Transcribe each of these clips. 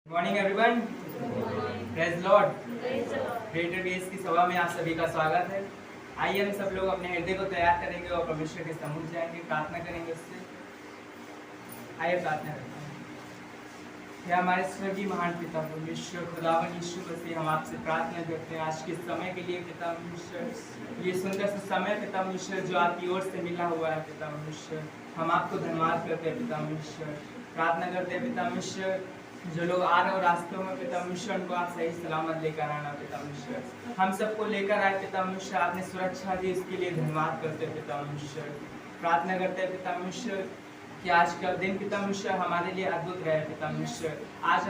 Morning everyone, praise Lord. Greater grace की सभा में आप सभी का स्वागत है। आइए हम सब लोग अपने हृदय को तैयार करेंगे और परमेश्वर के सम्मुख जाएंगे, प्रार्थना करेंगे उससे। आइए प्रार्थना करते हैं। हे हमारे स्वर्गीय महान पिता परमेश्वर खुदावन यीशु मसीह, हम आपसे प्रार्थना करते हैं आज के समय के लिए पिता परमेश्वर, ये सुंदर सा समय पिता परमेश्वर जो आपकी ओर से मिला हुआ है पिता परमेश्वर, हम आपको धन्यवाद करते हैं पिता परमेश्वर। प्रार्थना करते हैं पिता परमेश्वर, जो लोग आ रहे हो रास्तों में पिता परमेश्वर, उनको आप सही सलामत लेकर आना पिता परमेश्वर। हम सबको लेकर आए पिता परमेश्वर, आपने सुरक्षा दी, इसके लिए धन्यवाद करते हैं पिता परमेश्वर। प्रार्थना करते हैं पिता परमेश्वर कि आज का दिन पिता परमेश्वर हमारे लिए अद्भुत रहे पिता परमेश्वर। आज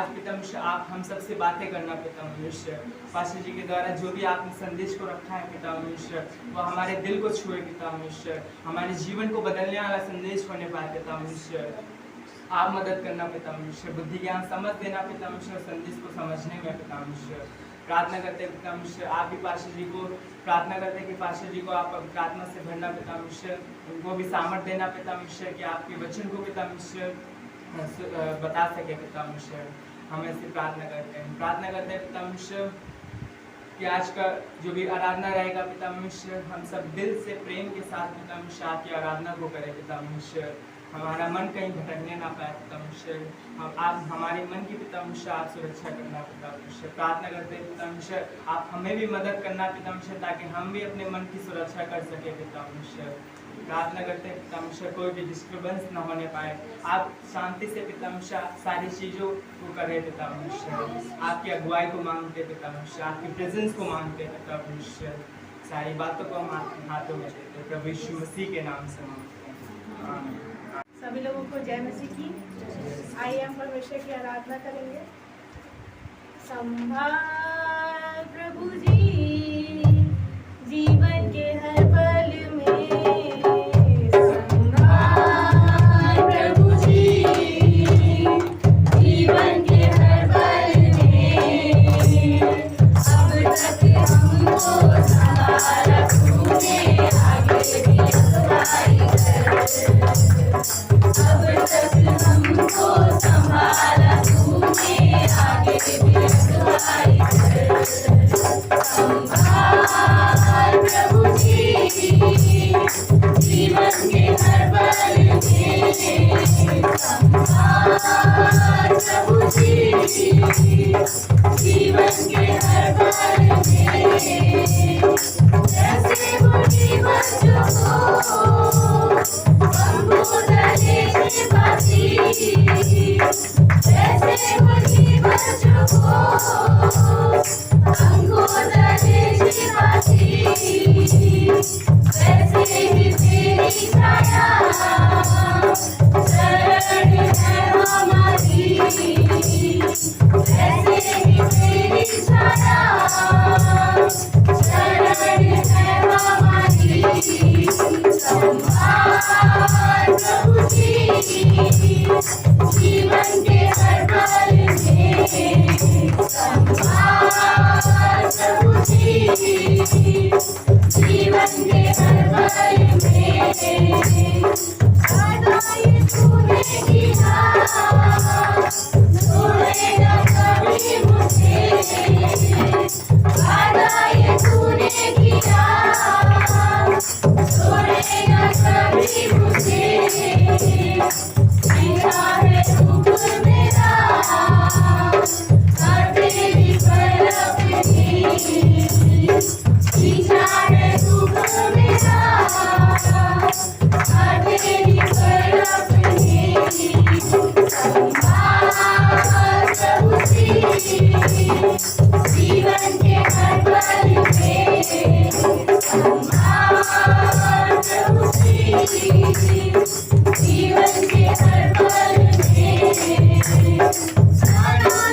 पिता परमेश्वर आप हम सबसे बातें करना पिता परमेश्वर। पास्टर जी के द्वारा जो भी आपने संदेश को रखा है पिता परमेश्वर, वो हमारे दिल को छुए पिता परमेश्वर, हमारे जीवन को बदलने वाला संदेश होने पाए पिता परमेश्वर। आप मदद करना पिता परमेश्वर, बुद्धि ज्ञान समझ देना पिता परमेश्वर, संदेश को समझने में पिता परमेश्वर। प्रार्थना करते हैं पिता परमेश्वर, आप भी पास्टर जी को प्रार्थना करते हैं कि पास्टर जी को आप प्रार्थना से भरना पिता परमेश्वर, उनको भी सामर्थ देना पिता परमेश्वर कि आपके वचन को पिता परमेश्वर बता सके पिता परमेश्वर। हम ऐसे प्रार्थना करते हैं पिता परमेश्वर कि आज का जो भी आराधना रहेगा पिता परमेश्वर, हम सब दिल से प्रेम के साथ पिता परमेश्वर आपकी आराधना को करें पिता परमेश्वर। हमारा मन कहीं भटकने ना पाए पिता परमेश्वर, हम आप हमारे मन की पिता परमेश्वर आप सुरक्षा करना पिता परमेश्वर। प्रार्थना करते हैं पिता परमेश्वर, आप हमें भी मदद करना पिता परमेश्वर, ताकि हम भी अपने मन की सुरक्षा कर सके पिता परमेश्वर। प्रार्थना करते हैं पिता परमेश्वर, कोई भी डिस्टर्बेंस ना होने पाए, आप शांति से पिता परमेश्वर सारी चीज़ों को करें पिता परमेश्वर। आपकी अगुवाई को मांगते पिता परमेश्वर, आपकी प्रेजेंस को मांगते पिता परमेश्वर। सारी बातों को हम आपके हाथों में देते हैं प्रभु यीशु मसीह के नाम से मांगते हैं, आमीन। सभी लोगों को जय मसीह की। आइए हम परमेश्वर की आराधना करेंगे। संभाल प्रभु जी जीवन के हर पल में, संभाल प्रभु जी जीवन के हर पल में। अब तक हमको संभाला तूने, आगे भी अगुवाई कर। अब तक हमको संभाला तूने, आगे भी अगुवाई कर। संभाल प्रभु जी जीवन के हर पल में। संभाल प्रभु जी जीवन के हर पल में। जैसे बुढ़ी बच्चों को हमको दले के बाती, जैसे बुढ़ी बच्चों को हमको दले के बाती, वैसे ही तेरी छाया शरण है हमारी, वैसे ही तेरी छाया शरण है हमारी। संभाल प्रभु जी जीवन के हर पल में। संभाल प्रभु जी जीवन के हर पल में। वादा ये तूने किया, छोड़ेगा कभी मुझे। वादा ये तूने किया, छोड़ेगा कभी मुझे। जीना है दुख मेरा, हर तेरी बरकती। जीना है दुख मेरा, हर तेरी बरकती। संभाल प्रभु जी जीवन के हर पल में। संभाल प्रभु जी जीवन के हर पल में। सनातन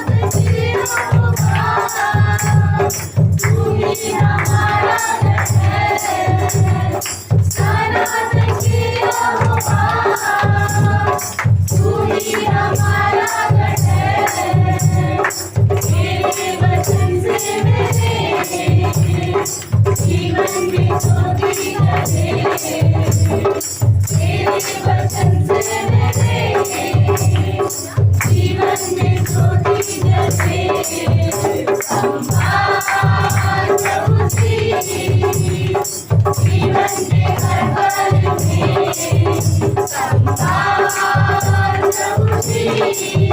होगा तू ही हमारा घर है। सनातन होगा तू ही हमारा घर है। तेरे वचन से मेरे जीवन में ज्योति करे। तेरे वचन से मेरे जीवन में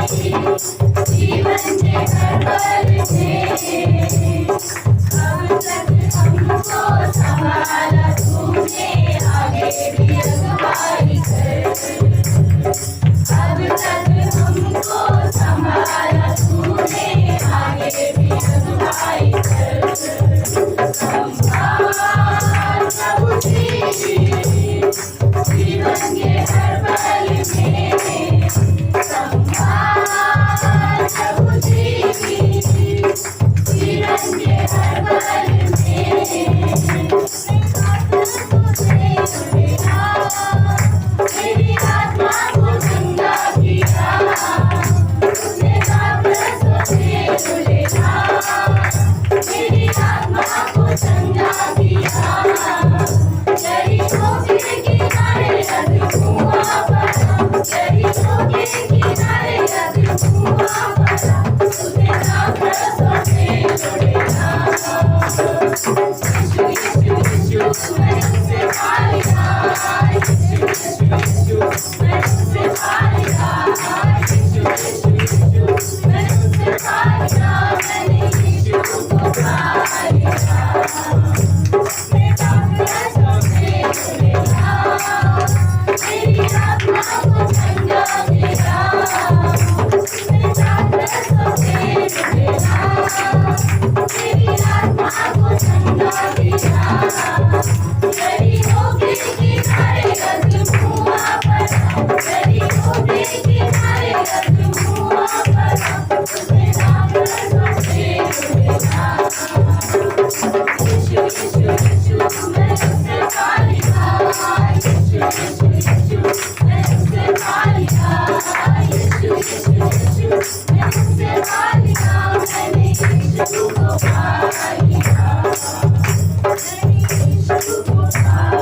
जीवन के हर पल में अब तक हमको संभाला तूने आगे भी अगुवाई कर अब तक हमको संभाला तूने आगे भी अगुवाई कर संभाल प्रभु जी जीवन के हर पल में संभाल प्रभु जी जीवन के हर पल में मेरी आत्मा को चंगा किया उसने काबरसों से जुड़ेगा मेरी आत्मा को चंगा किया शरीरों के किनारे अधुआ पड़ा शरीरों के किनारे अधुआ पड़ा उसने काबरसों से जुड़ेगा यीशु यीशु यीशु मैं तुझसे पाया यीशु मैं तुझसे पाया यीशु यीशु मैं तुझसे पाया मैंने यीशु को पाया मैं काबरसों से जुड़ेगा मेरी आत्मा को चंगा किया मैं काबरसों से जुड़ेगा मेरी आत्मा को चंगा किया शरीरों के किनारे अधुआ पड़ा शरीरों के किनारे अधुआ पड़ा उसने काबरसों से जुड़ेगा यीशु यीशु यीशु मैं तुझसे पाया यीशु यीशु यीशु मैं तुझसे पाया यीशु यीशु यीशु मैं तुझसे पाया मैंने यीशु को पाया मैंने यीशु को पाया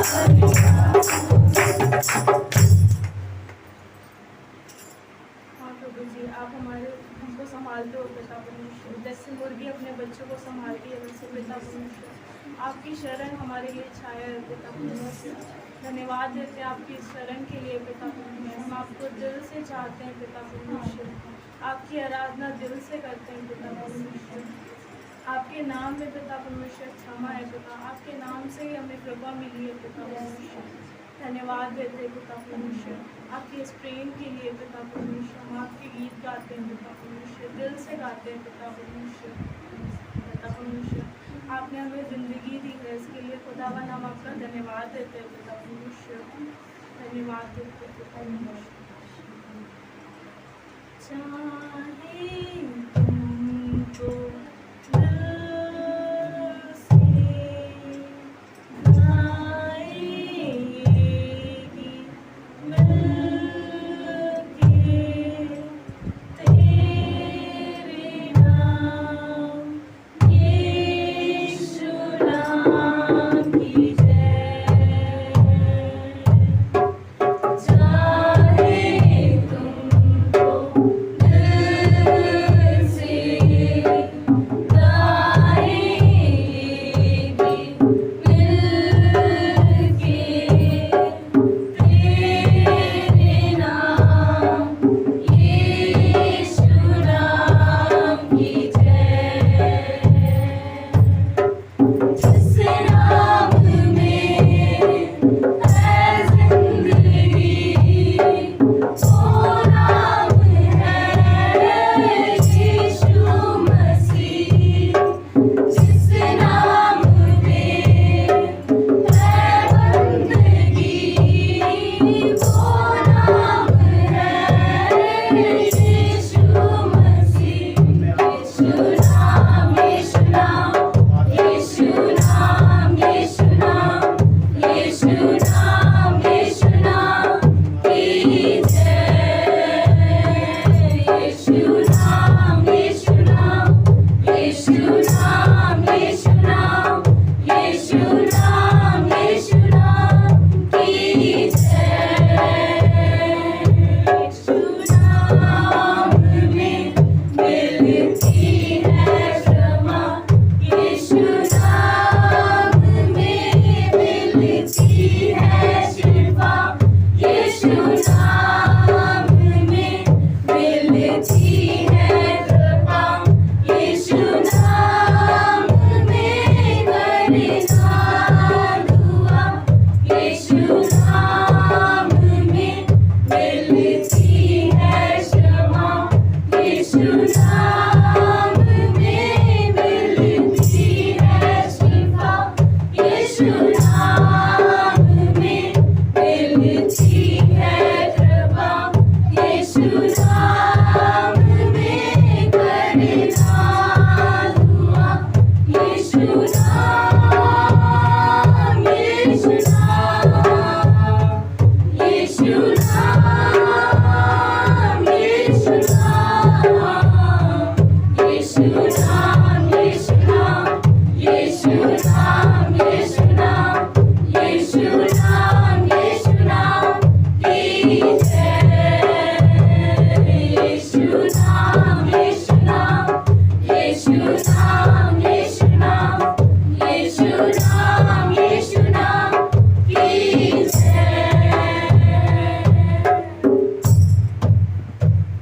हाँ प्रभु जी आप हमको संभालते हो पिता परमेश्वर जैसे मुर्गी अपने बच्चों को संभालती है वैसे पिता परमेश्वर आपकी शरण हमारे लिए छाया है पिता परमेश्वर धन्यवाद देते हैं आपकी शरण के लिए पिता परमेश्वर हम आपको दिल से चाहते हैं पिता परमेश्वर आपकी आराधना दिल से करते हैं पिता परमेश्वर आपके नाम में पिता परमेश्वर क्षमा है पिता आपके नाम से ही हमें कृपा मिली है पिता परमेश्वर धन्यवाद देते हैं पिता परमेश्वर आपके इस प्रेम के लिए पिता परमेश्वर हम आपके गीत गाते हैं पिता परमेश्वर दिल से गाते हैं पिता परमेश्वर आपने हमें ज़िंदगी दी है इसके लिए खुदावन हम आपका धन्यवाद देते हैं पिता परमेश्वर धन्यवाद देते हैं पिता परमेश्वर चाहे तुमको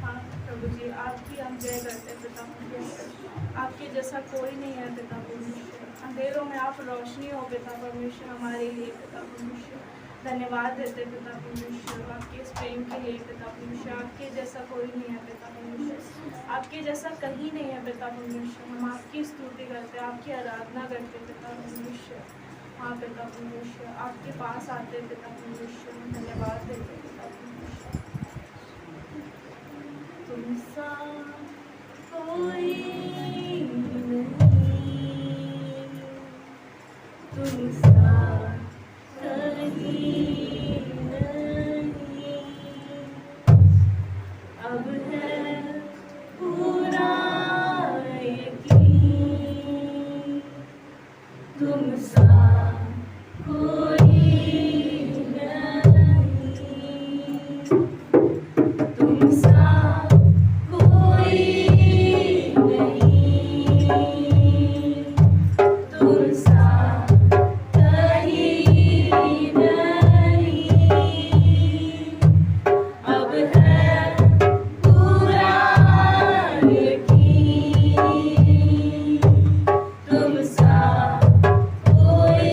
हाँ प्रभु जी, आपकी हम जय करते हैं पिता परमेश्वर। आपके जैसा कोई नहीं है पिता परमेश्वर। अंधेरों में आप रोशनी हो पिता परमेश्वर हमारे लिए पिता परमेश्वर। धन्यवाद देते पिता परमेश्वर आपके इस प्रेम के लिए पिता परमेश्वर। आपके जैसा कोई नहीं है पिता परमेश्वर। आपके जैसा कहीं नहीं है पिता परमेश्वर। हम आपकी स्तुति करते हैं, आपकी आराधना करते हैं पिता परमेश्वर। हाँ पिता परमेश्वर, आपके पास आते हैं पिता परमेश्वर। हम धन्यवाद देते हैं पिता परमेश्वर। तुम सा कोई नहीं, तुम सा कहीं नहीं। अब है पूरा यकीन, तुम सा कोई नहीं, तुम सा कोई नहीं, तुम सा कहीं नहीं। अब है पूरा यकीन, तुम सा कोई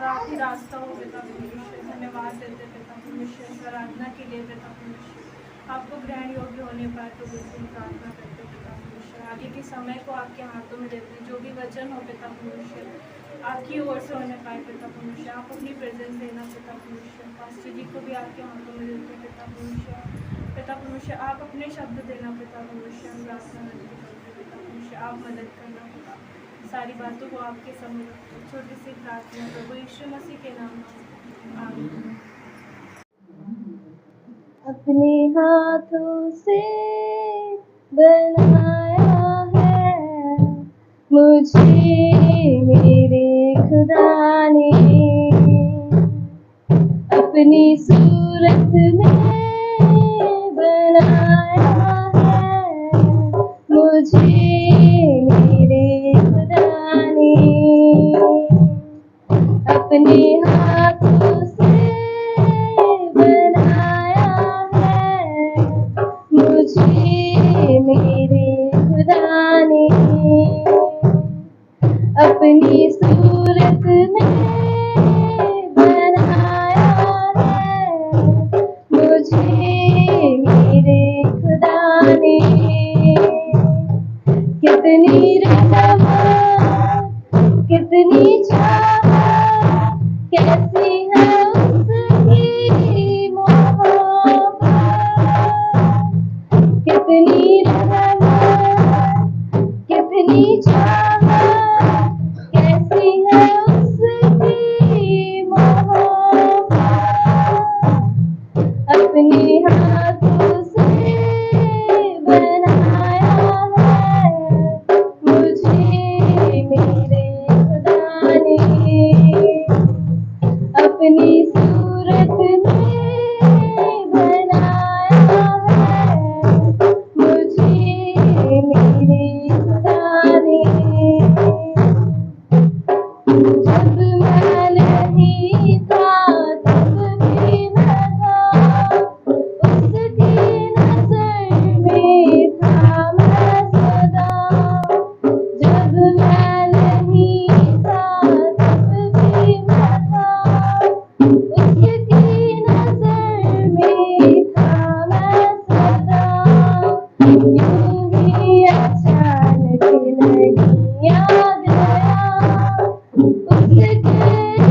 और आप ही रास्ता हो पिता परमेश्वर। धन्यवाद देते पिता परमेश्वर आराधना के लिए पिता परमेश्वर। आपको ग्रहण योग्य होने पाए तो बिल्कुल प्रार्थना करते पिता परमेश्वर। आगे के समय को आपके हाथों में देते हैं, जो भी वचन हो पिता परमेश्वर आपकी ओर से होने पाए पिता परमेश्वर। आप अपनी प्रेजेंस देना पिता परमेश्वर। पास्टर जी को भी आपके हाथों में देते हैं पिता परमेश्वर। पिता परमेश्वर आप अपने शब्द देना पिता परमेश्वर। हम प्रार्थना करते पिता परमेश्वर आप मदद करना पिता। सारी बातों को आपके सामने रखते। छोटी सी प्रार्थना प्रभु यीशु मसीह के नाम में आमीन। अपने हाथों से बनाया है मुझे मेरे खुदा ने, अपनी सूरत में बनाया है मुझे मेरे खुदा ने, अपने हाथों से बनाया है मुझे मेरे खुदा ने, अपनी सूरत में बनाया है मुझे मेरे खुदा ने। कितनी रहमत कितनी चाहत कैसी है उसकी मोहब्बत, कितनी रहमत कितनी चाहत कैसी है उसकी मोहब्बत, अपने हाथों से बनाया है मुझे मेरे खुदा ने, अपनी सूरत में बनाया है मुझे मेरे खुदा ने। जब मैं नहीं था तब भी मैं था, उसकी नजर में था मैं सदा। जब मैं नहीं था तब भी मैं था, उसकी नजर में था मैं सदा। यूं ही अचानक नहीं याद आया, उसके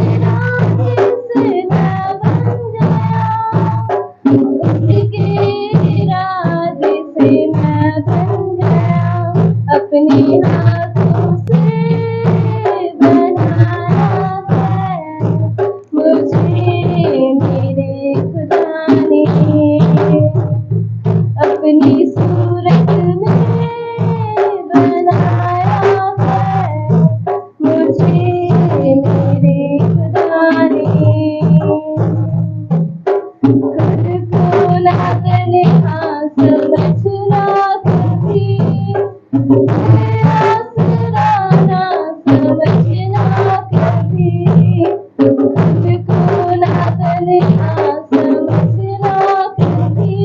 इरादे से मैं बन गया, उसके इरादे से मैं बन गया, अपने हाथों से बनाया है मुझे मेरे खुदा ने, अपनी सूरत में बनाया है मुझे मेरे खुदा ने। खुद को ना तन्हा समझना कभी, आसरा ना समझना कभी, खुद को ना तन्हा समझना कभी,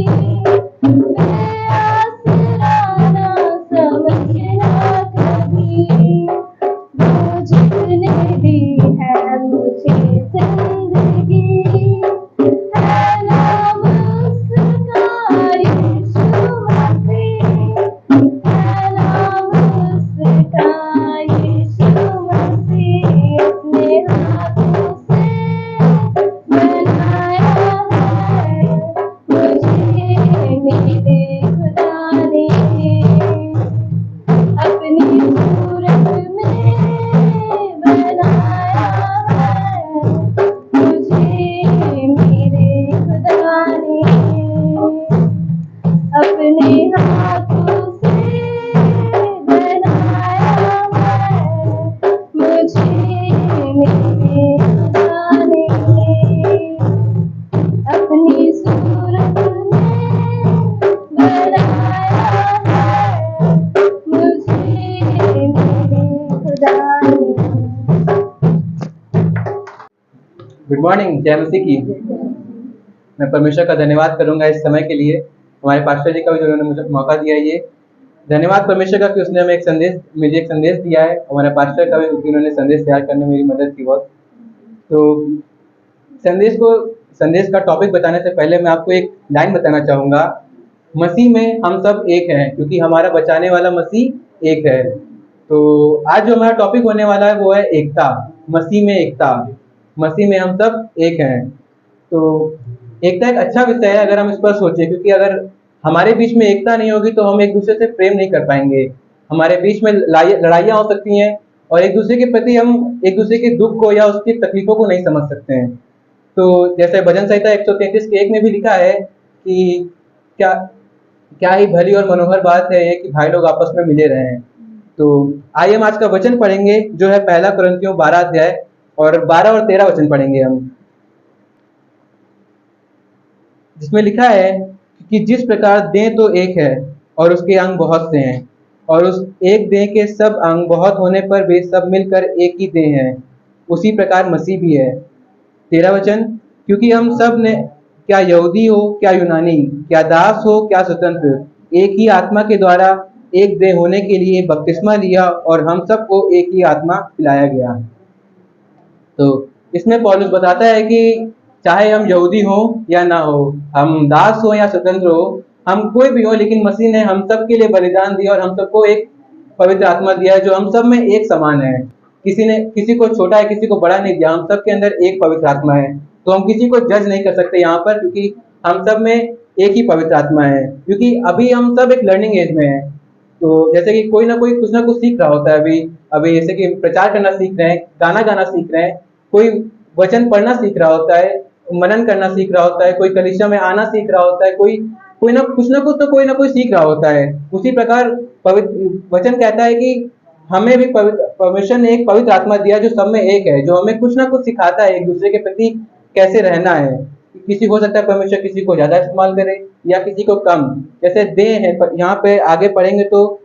आसरा ना समझना कभी। वो जितने दी है मुझे जिंदगी, है नाम उसका यीशु मसीह, है नाम उसका यीशु मसीह। अपने हाथों से बनाया है मुझे मेरे खुदा ने, अपनी सूरत में बनाया है मुझे मेरे खुदा ने, अपने हाथों से बनाया है मुझे मेरे खुदा ने, अपनी सूरत में बनाया है मुझे मेरे खुदा ने। गुड मॉर्निंग, जय मसीह की। मैं परमेश्वर का धन्यवाद करूंगा इस समय के लिए, हमारे पास्टर जी का भी जिन्होंने मुझे मौका दिया। ये धन्यवाद परमेश्वर का कि उसने हमें मुझे एक संदेश दिया है। हमारे पास्टर का भी, क्योंकि उन्होंने संदेश तैयार करने में मेरी मदद की बहुत। तो संदेश का टॉपिक बताने से पहले मैं आपको एक लाइन बताना चाहूँगा। मसीह में हम सब एक हैं, क्योंकि हमारा बचाने वाला मसीह एक है। तो आज जो हमारा टॉपिक होने वाला है वो है एकता, मसीह में एकता। मसीह में हम सब एक हैं। तो एकता एक अच्छा विषय है अगर हम इस पर सोचें, क्योंकि अगर हमारे बीच में एकता नहीं होगी तो हम एक दूसरे से प्रेम नहीं कर पाएंगे। हमारे बीच में लड़ाइयाँ हो सकती हैं और एक दूसरे के प्रति हम एक दूसरे के दुख को या उसकी तकलीफों को नहीं समझ सकते हैं। तो जैसे भजन संहिता 133 के 1 में भी लिखा है कि क्या क्या ही भली और मनोहर बात है ये कि भाई लोग आपस में मिले रहे हैं। तो आइए हम आज का वचन पढ़ेंगे जो है 1 कुरिन्थियों 12 अध्याय और 12 और 13 वचन पढ़ेंगे हम, जिसमें लिखा है कि जिस प्रकार देह तो एक है और उसके अंग बहुत से हैं, और उस एक देह के सब अंग बहुत होने पर भी सब मिलकर एक ही देह है, उसी प्रकार मसीह भी है। 13 वचन, क्योंकि हम सब ने, क्या यहूदी हो क्या यूनानी, क्या दास हो क्या स्वतंत्र, एक ही आत्मा के द्वारा एक देह होने के लिए बपतिस्मा लिया और हम सबको एक ही आत्मा पिलाया गया। तो इसमें पौलुस बताता है कि चाहे हम यहूदी हो या ना हो, हम दास हो या स्वतंत्र हो, हम कोई भी हो, लेकिन मसीह ने हम सब के लिए बलिदान दिया और हम सबको एक पवित्र आत्मा दिया है जो हम सब में एक समान है। किसी ने किसी को छोटा है किसी को बड़ा नहीं दिया, हम सब के अंदर एक पवित्र आत्मा है। तो हम किसी को जज नहीं कर सकते यहाँ पर, क्योंकि हम सब में एक ही पवित्र आत्मा है। क्योंकि अभी हम सब एक लर्निंग एज में हैं। तो जैसे कि कोई ना कोई कुछ ना कुछ सीख रहा होता है। अभी जैसे कि प्रचार करना सीख रहे हैं, गाना गाना सीख रहे हैं, कोई वचन पढ़ना सीख रहा होता है, मनन करना सीख रहा होता है, कोई कलीसिया में आना सीख रहा होता है, कोई कोई ना कुछ तो कोई ना कोई सीख रहा होता है। उसी प्रकार पवित्र वचन कहता है कि हमें भी परमेश्वर ने एक पवित्र आत्मा दिया जो सब में एक है, जो हमें कुछ ना कुछ सिखाता है एक दूसरे के प्रति कैसे रहना है। किसी हो सकता है परमेश्वर किसी को ज्यादा इस्तेमाल करे या किसी को कम। जैसे देह है, यहाँ पे आगे पढ़ेंगे तो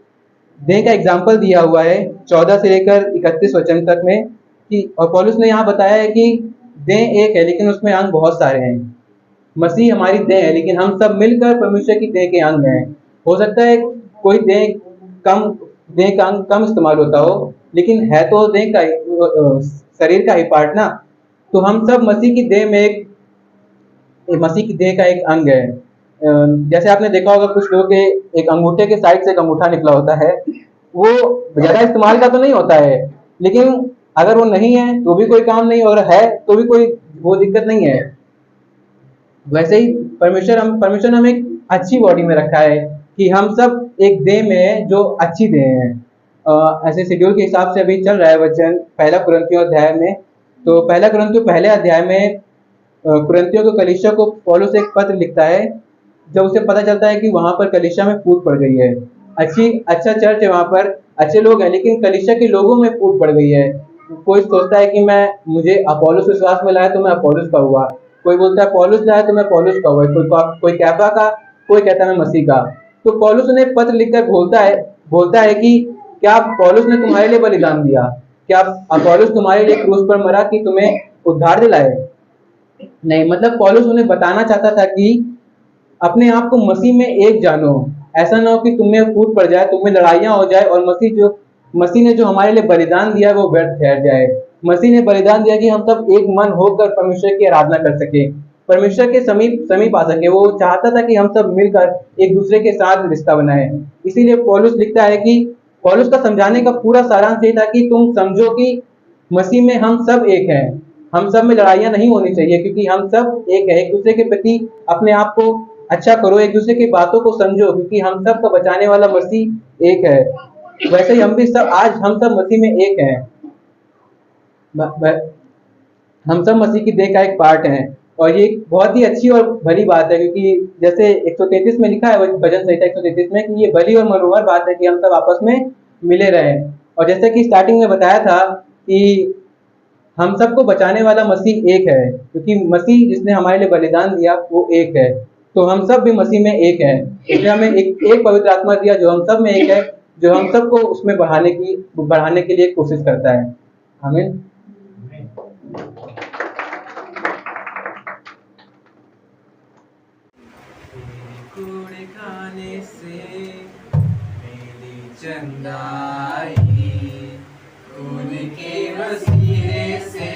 देह का एग्जाम्पल दिया हुआ है 14 से लेकर 31 वचन तक में कि, और पौलुस ने यहाँ बताया है कि देह एक है लेकिन उसमें अंग बहुत सारे हैं। मसीह हमारी देह है लेकिन हम सब मिलकर परमेश्वर की देह के अंग हैं। हो सकता है कोई देह का अंग कम इस्तेमाल होता हो, लेकिन है तो देह का शरीर का ही पार्ट ना। तो हम सब मसीह की देह का एक अंग है। जैसे आपने देखा होगा कुछ लोगों के एक अंगूठे के साइड से एक अंगूठा निकला होता है, वो ज्यादा इस्तेमाल का तो नहीं होता है, लेकिन अगर वो नहीं है तो भी कोई काम नहीं, और है तो भी कोई वो दिक्कत नहीं है। वैसे ही परमेश्वर ने हमें एक अच्छी बॉडी में रखा है कि हम सब एक देह में है जो अच्छी देह है। ऐसे शेड्यूल के हिसाब से अभी चल रहा है वचन 1 कुरिन्थियों अध्याय में। तो 1 कुरिन्थियों पहले अध्याय में कुरिन्थियों को कलीसिया को पौलुस एक पत्र लिखता है जब उसे पता चलता है कि वहां पर कलीसिया में फूट पड़ गई है। अच्छा चर्च है, वहां पर अच्छे लोग हैं, लेकिन कलीसिया के लोगों में फूट पड़ गई है। कोई सोचता है कि मुझे अपोलोस विश्वास में लाया तो मैं अपोलोस का हुआ, कोई बोलता है पौलुस लाया तो मैं पौलुस का हुआ, कोई कैफा का, कोई कहता है मैं मसीह का। तो पौलुस ने पत्र लिखकर बोलता है कि क्या पौलुस ने तुम्हारे लिए बलिदान दिया, क्या पौलुस तुम्हारे लिए क्रूस पर मरा कि तुम्हें उद्धार दिलाए? नहीं, मतलब पौलुस उन्हें बताना चाहता था कि अपने आप को मसीह में एक जानो। ऐसा ना हो कि तुम्हें फूट पड़ जाए, तुम्हें लड़ाइयां हो जाए और मसीह ने जो हमारे लिए बलिदान दिया वो व्यर्थ ठहर जाए। मसीह ने बलिदान दिया कि हम सब एक मन होकर परमेश्वर की आराधना कर सके, परमेश्वर के समीप आ सके। वो चाहता था कि हम सब मिलकर एक दूसरे के साथ रिश्ता बनाए। इसीलिए पौलुस लिखता है कि पौलुस का समझाने का पूरा सारांश ये था कि तुम समझो कि मसीह में हम सब एक हैं, हम सब में लड़ाइयां नहीं होनी चाहिए, क्योंकि हम सब एक है। एक दूसरे के प्रति अपने आप को अच्छा करो, एक दूसरे की बातों को समझो, क्योंकि हम सब का बचाने वाला मसीह एक है। वैसे ही हम सब मसीह में एक हैं। हम सब मसीह की देह का एक पार्ट हैं, और ये बहुत ही अच्छी और भली बात है, क्योंकि जैसे 133 में लिखा है भजन संहिता 133 में कि ये भली और मनोहर बात है कि हम सब आपस में मिले रहें। और जैसे कि स्टार्टिंग में बताया था कि हम सबको बचाने वाला मसीह एक है, क्योंकि मसीह जिसने हमारे लिए बलिदान दिया वो एक है। तो हम सब भी मसीह में एक है, इसलिए हमें एक पवित्र आत्मा दिया जो हम सब में एक है, जो हम सबको उसमें बढ़ाने के लिए कोशिश करता है। आमीन। गुड़ खाने से मेरी चंदाई, खून के वसीले से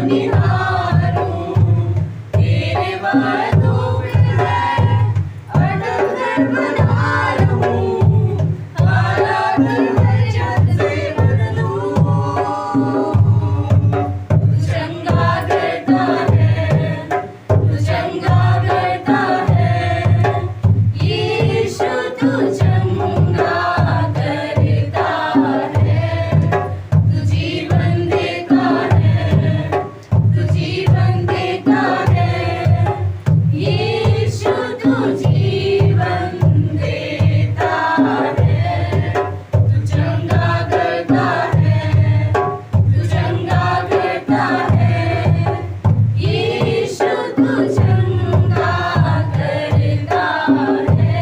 निहारूं तेरे वादों पे मैं अटल दिल बना रहूं काला दिल वचन से भर दूं तू चंगा करता है तू चंगा करता है यीशु तू चंगा करता है तू जीवन देता है तू जीवन देता है यीशु तू जीवन देता है तू चंगा करता है तू चंगा करता है यीशु तू चंगा करता है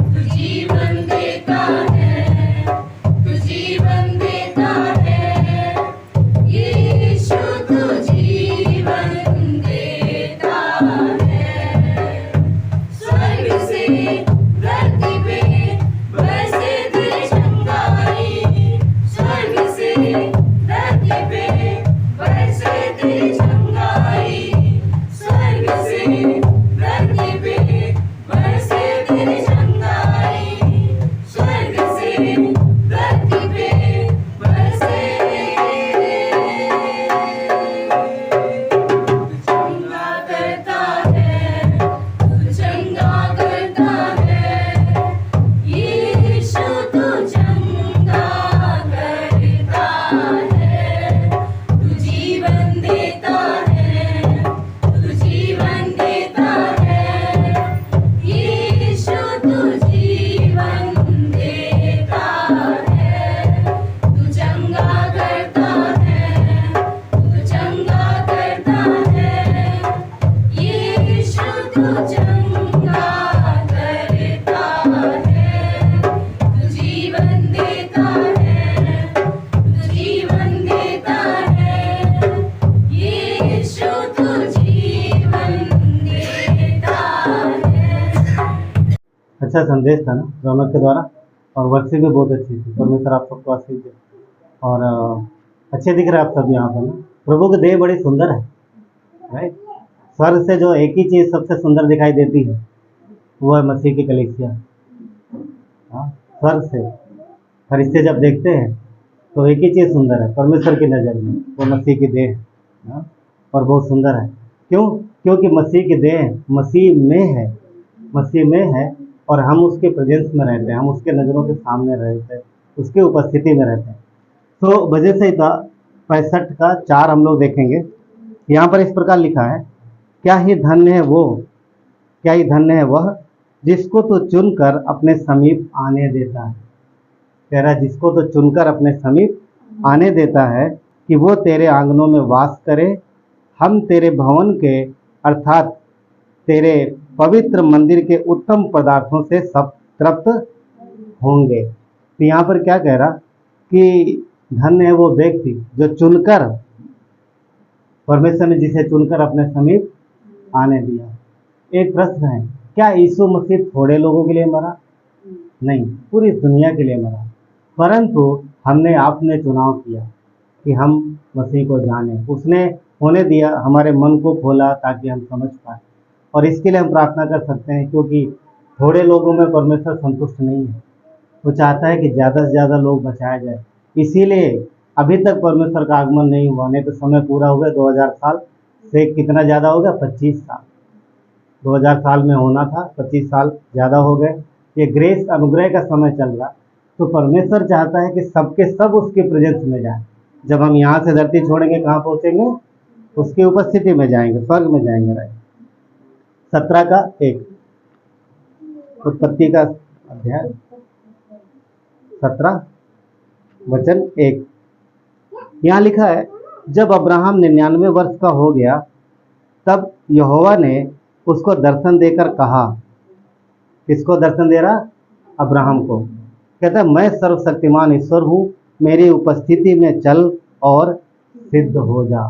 तू जीवन देता है तू जीवन देता है यीशु तू जीवन देता है स्वर्ग से धरती पे बरसे तेरी चंगाई स्वर्ग से धरती पे बरसे तेरी चंगाई स्वर्ग से धरती पे बरसे तेरी चंगाई स्वर्ग से धरती पे बरसे चंगा करता है तू चंगा करता है यीशु तू चंगा करता है तू जीवन देता है तू जीवन देता है यीशु तू जीवन देता है तू चंगा करता है तू चंगा करता है यीशु तू चंगा करता है तू जीवन देता है तू जीवन देता है यीशु तू जीवन देता है अच्छा संदेश था ना रौनक के द्वारा, और वर्षी भी बहुत अच्छी थी। परमेश्वर आप सबको आशीष दे। और अच्छे दिख रहे हैं आप सब यहाँ पर ना। प्रभु की देह बड़ी सुंदर है, राइट। स्वर्ग से जो एक ही चीज़ सबसे सुंदर दिखाई देती है वो है मसीह की कलीसिया। हाँ, स्वर्ग से फरिश्ते जब देखते हैं तो एक ही चीज़ सुंदर है परमेश्वर की नज़र में, वो मसीह की देह है। हाँ, और बहुत सुंदर है। क्यों? क्योंकि मसीह की देह मसीह में है और हम उसके प्रेजेंस में रहते हैं, हम उसके नज़रों के सामने रहते हैं, उसकी उपस्थिति में रहते हैं। तो वजह से 65 का 4 हम लोग देखेंगे। यहाँ पर इस प्रकार लिखा है, क्या ही धन्य है वह जिसको तो चुनकर अपने समीप आने देता है। कह रहा है जिसको तो चुनकर अपने समीप आने देता है कि वो तेरे आंगनों में वास करे। हम तेरे भवन के अर्थात तेरे पवित्र मंदिर के उत्तम पदार्थों से सब तृप्त होंगे। तो यहाँ पर क्या कह रहा कि धन्य है वो व्यक्ति जो चुनकर, परमेश्वर ने जिसे चुनकर अपने समीप आने दिया। एक प्रश्न है, क्या यीशु मसीह थोड़े लोगों के लिए मरा? नहीं, पूरी दुनिया के लिए मरा। परंतु हमने आपने चुनाव किया कि हम मसीह को जानें। उसने होने दिया, हमारे मन को खोला ताकि हम समझ पाए। और इसके लिए हम प्रार्थना कर सकते हैं, क्योंकि थोड़े लोगों में परमेश्वर संतुष्ट नहीं है। वो चाहता है कि ज़्यादा से ज़्यादा लोग बचाया जाए। इसीलिए अभी तक परमेश्वर का आगमन नहीं हुआ। नहीं तो समय पूरा हो गया, 2000 साल से कितना ज़्यादा हो गया, 25 साल। 2000 साल में होना था, 25 साल ज़्यादा हो गए। ये ग्रेस अनुग्रह का समय चल रहा। तो परमेश्वर चाहता है कि सबके सब उसके प्रेजेंस में जाएं। जब हम यहाँ से धरती छोड़ेंगे कहाँ पहुँचेंगे? उसकी उपस्थिति में जाएंगे, स्वर्ग में जाएंगे। राइट। 17 का 1, उत्पत्ति का अध्याय 17 वचन 1। यहाँ लिखा है, जब अब्राहम 99 वर्ष का हो गया तब यहोवा ने उसको दर्शन देकर कहा। किसको दर्शन दे रहा? अब्राहम को। कहता है, मैं सर्वशक्तिमान ईश्वर हूँ, मेरी उपस्थिति में चल और सिद्ध हो जा।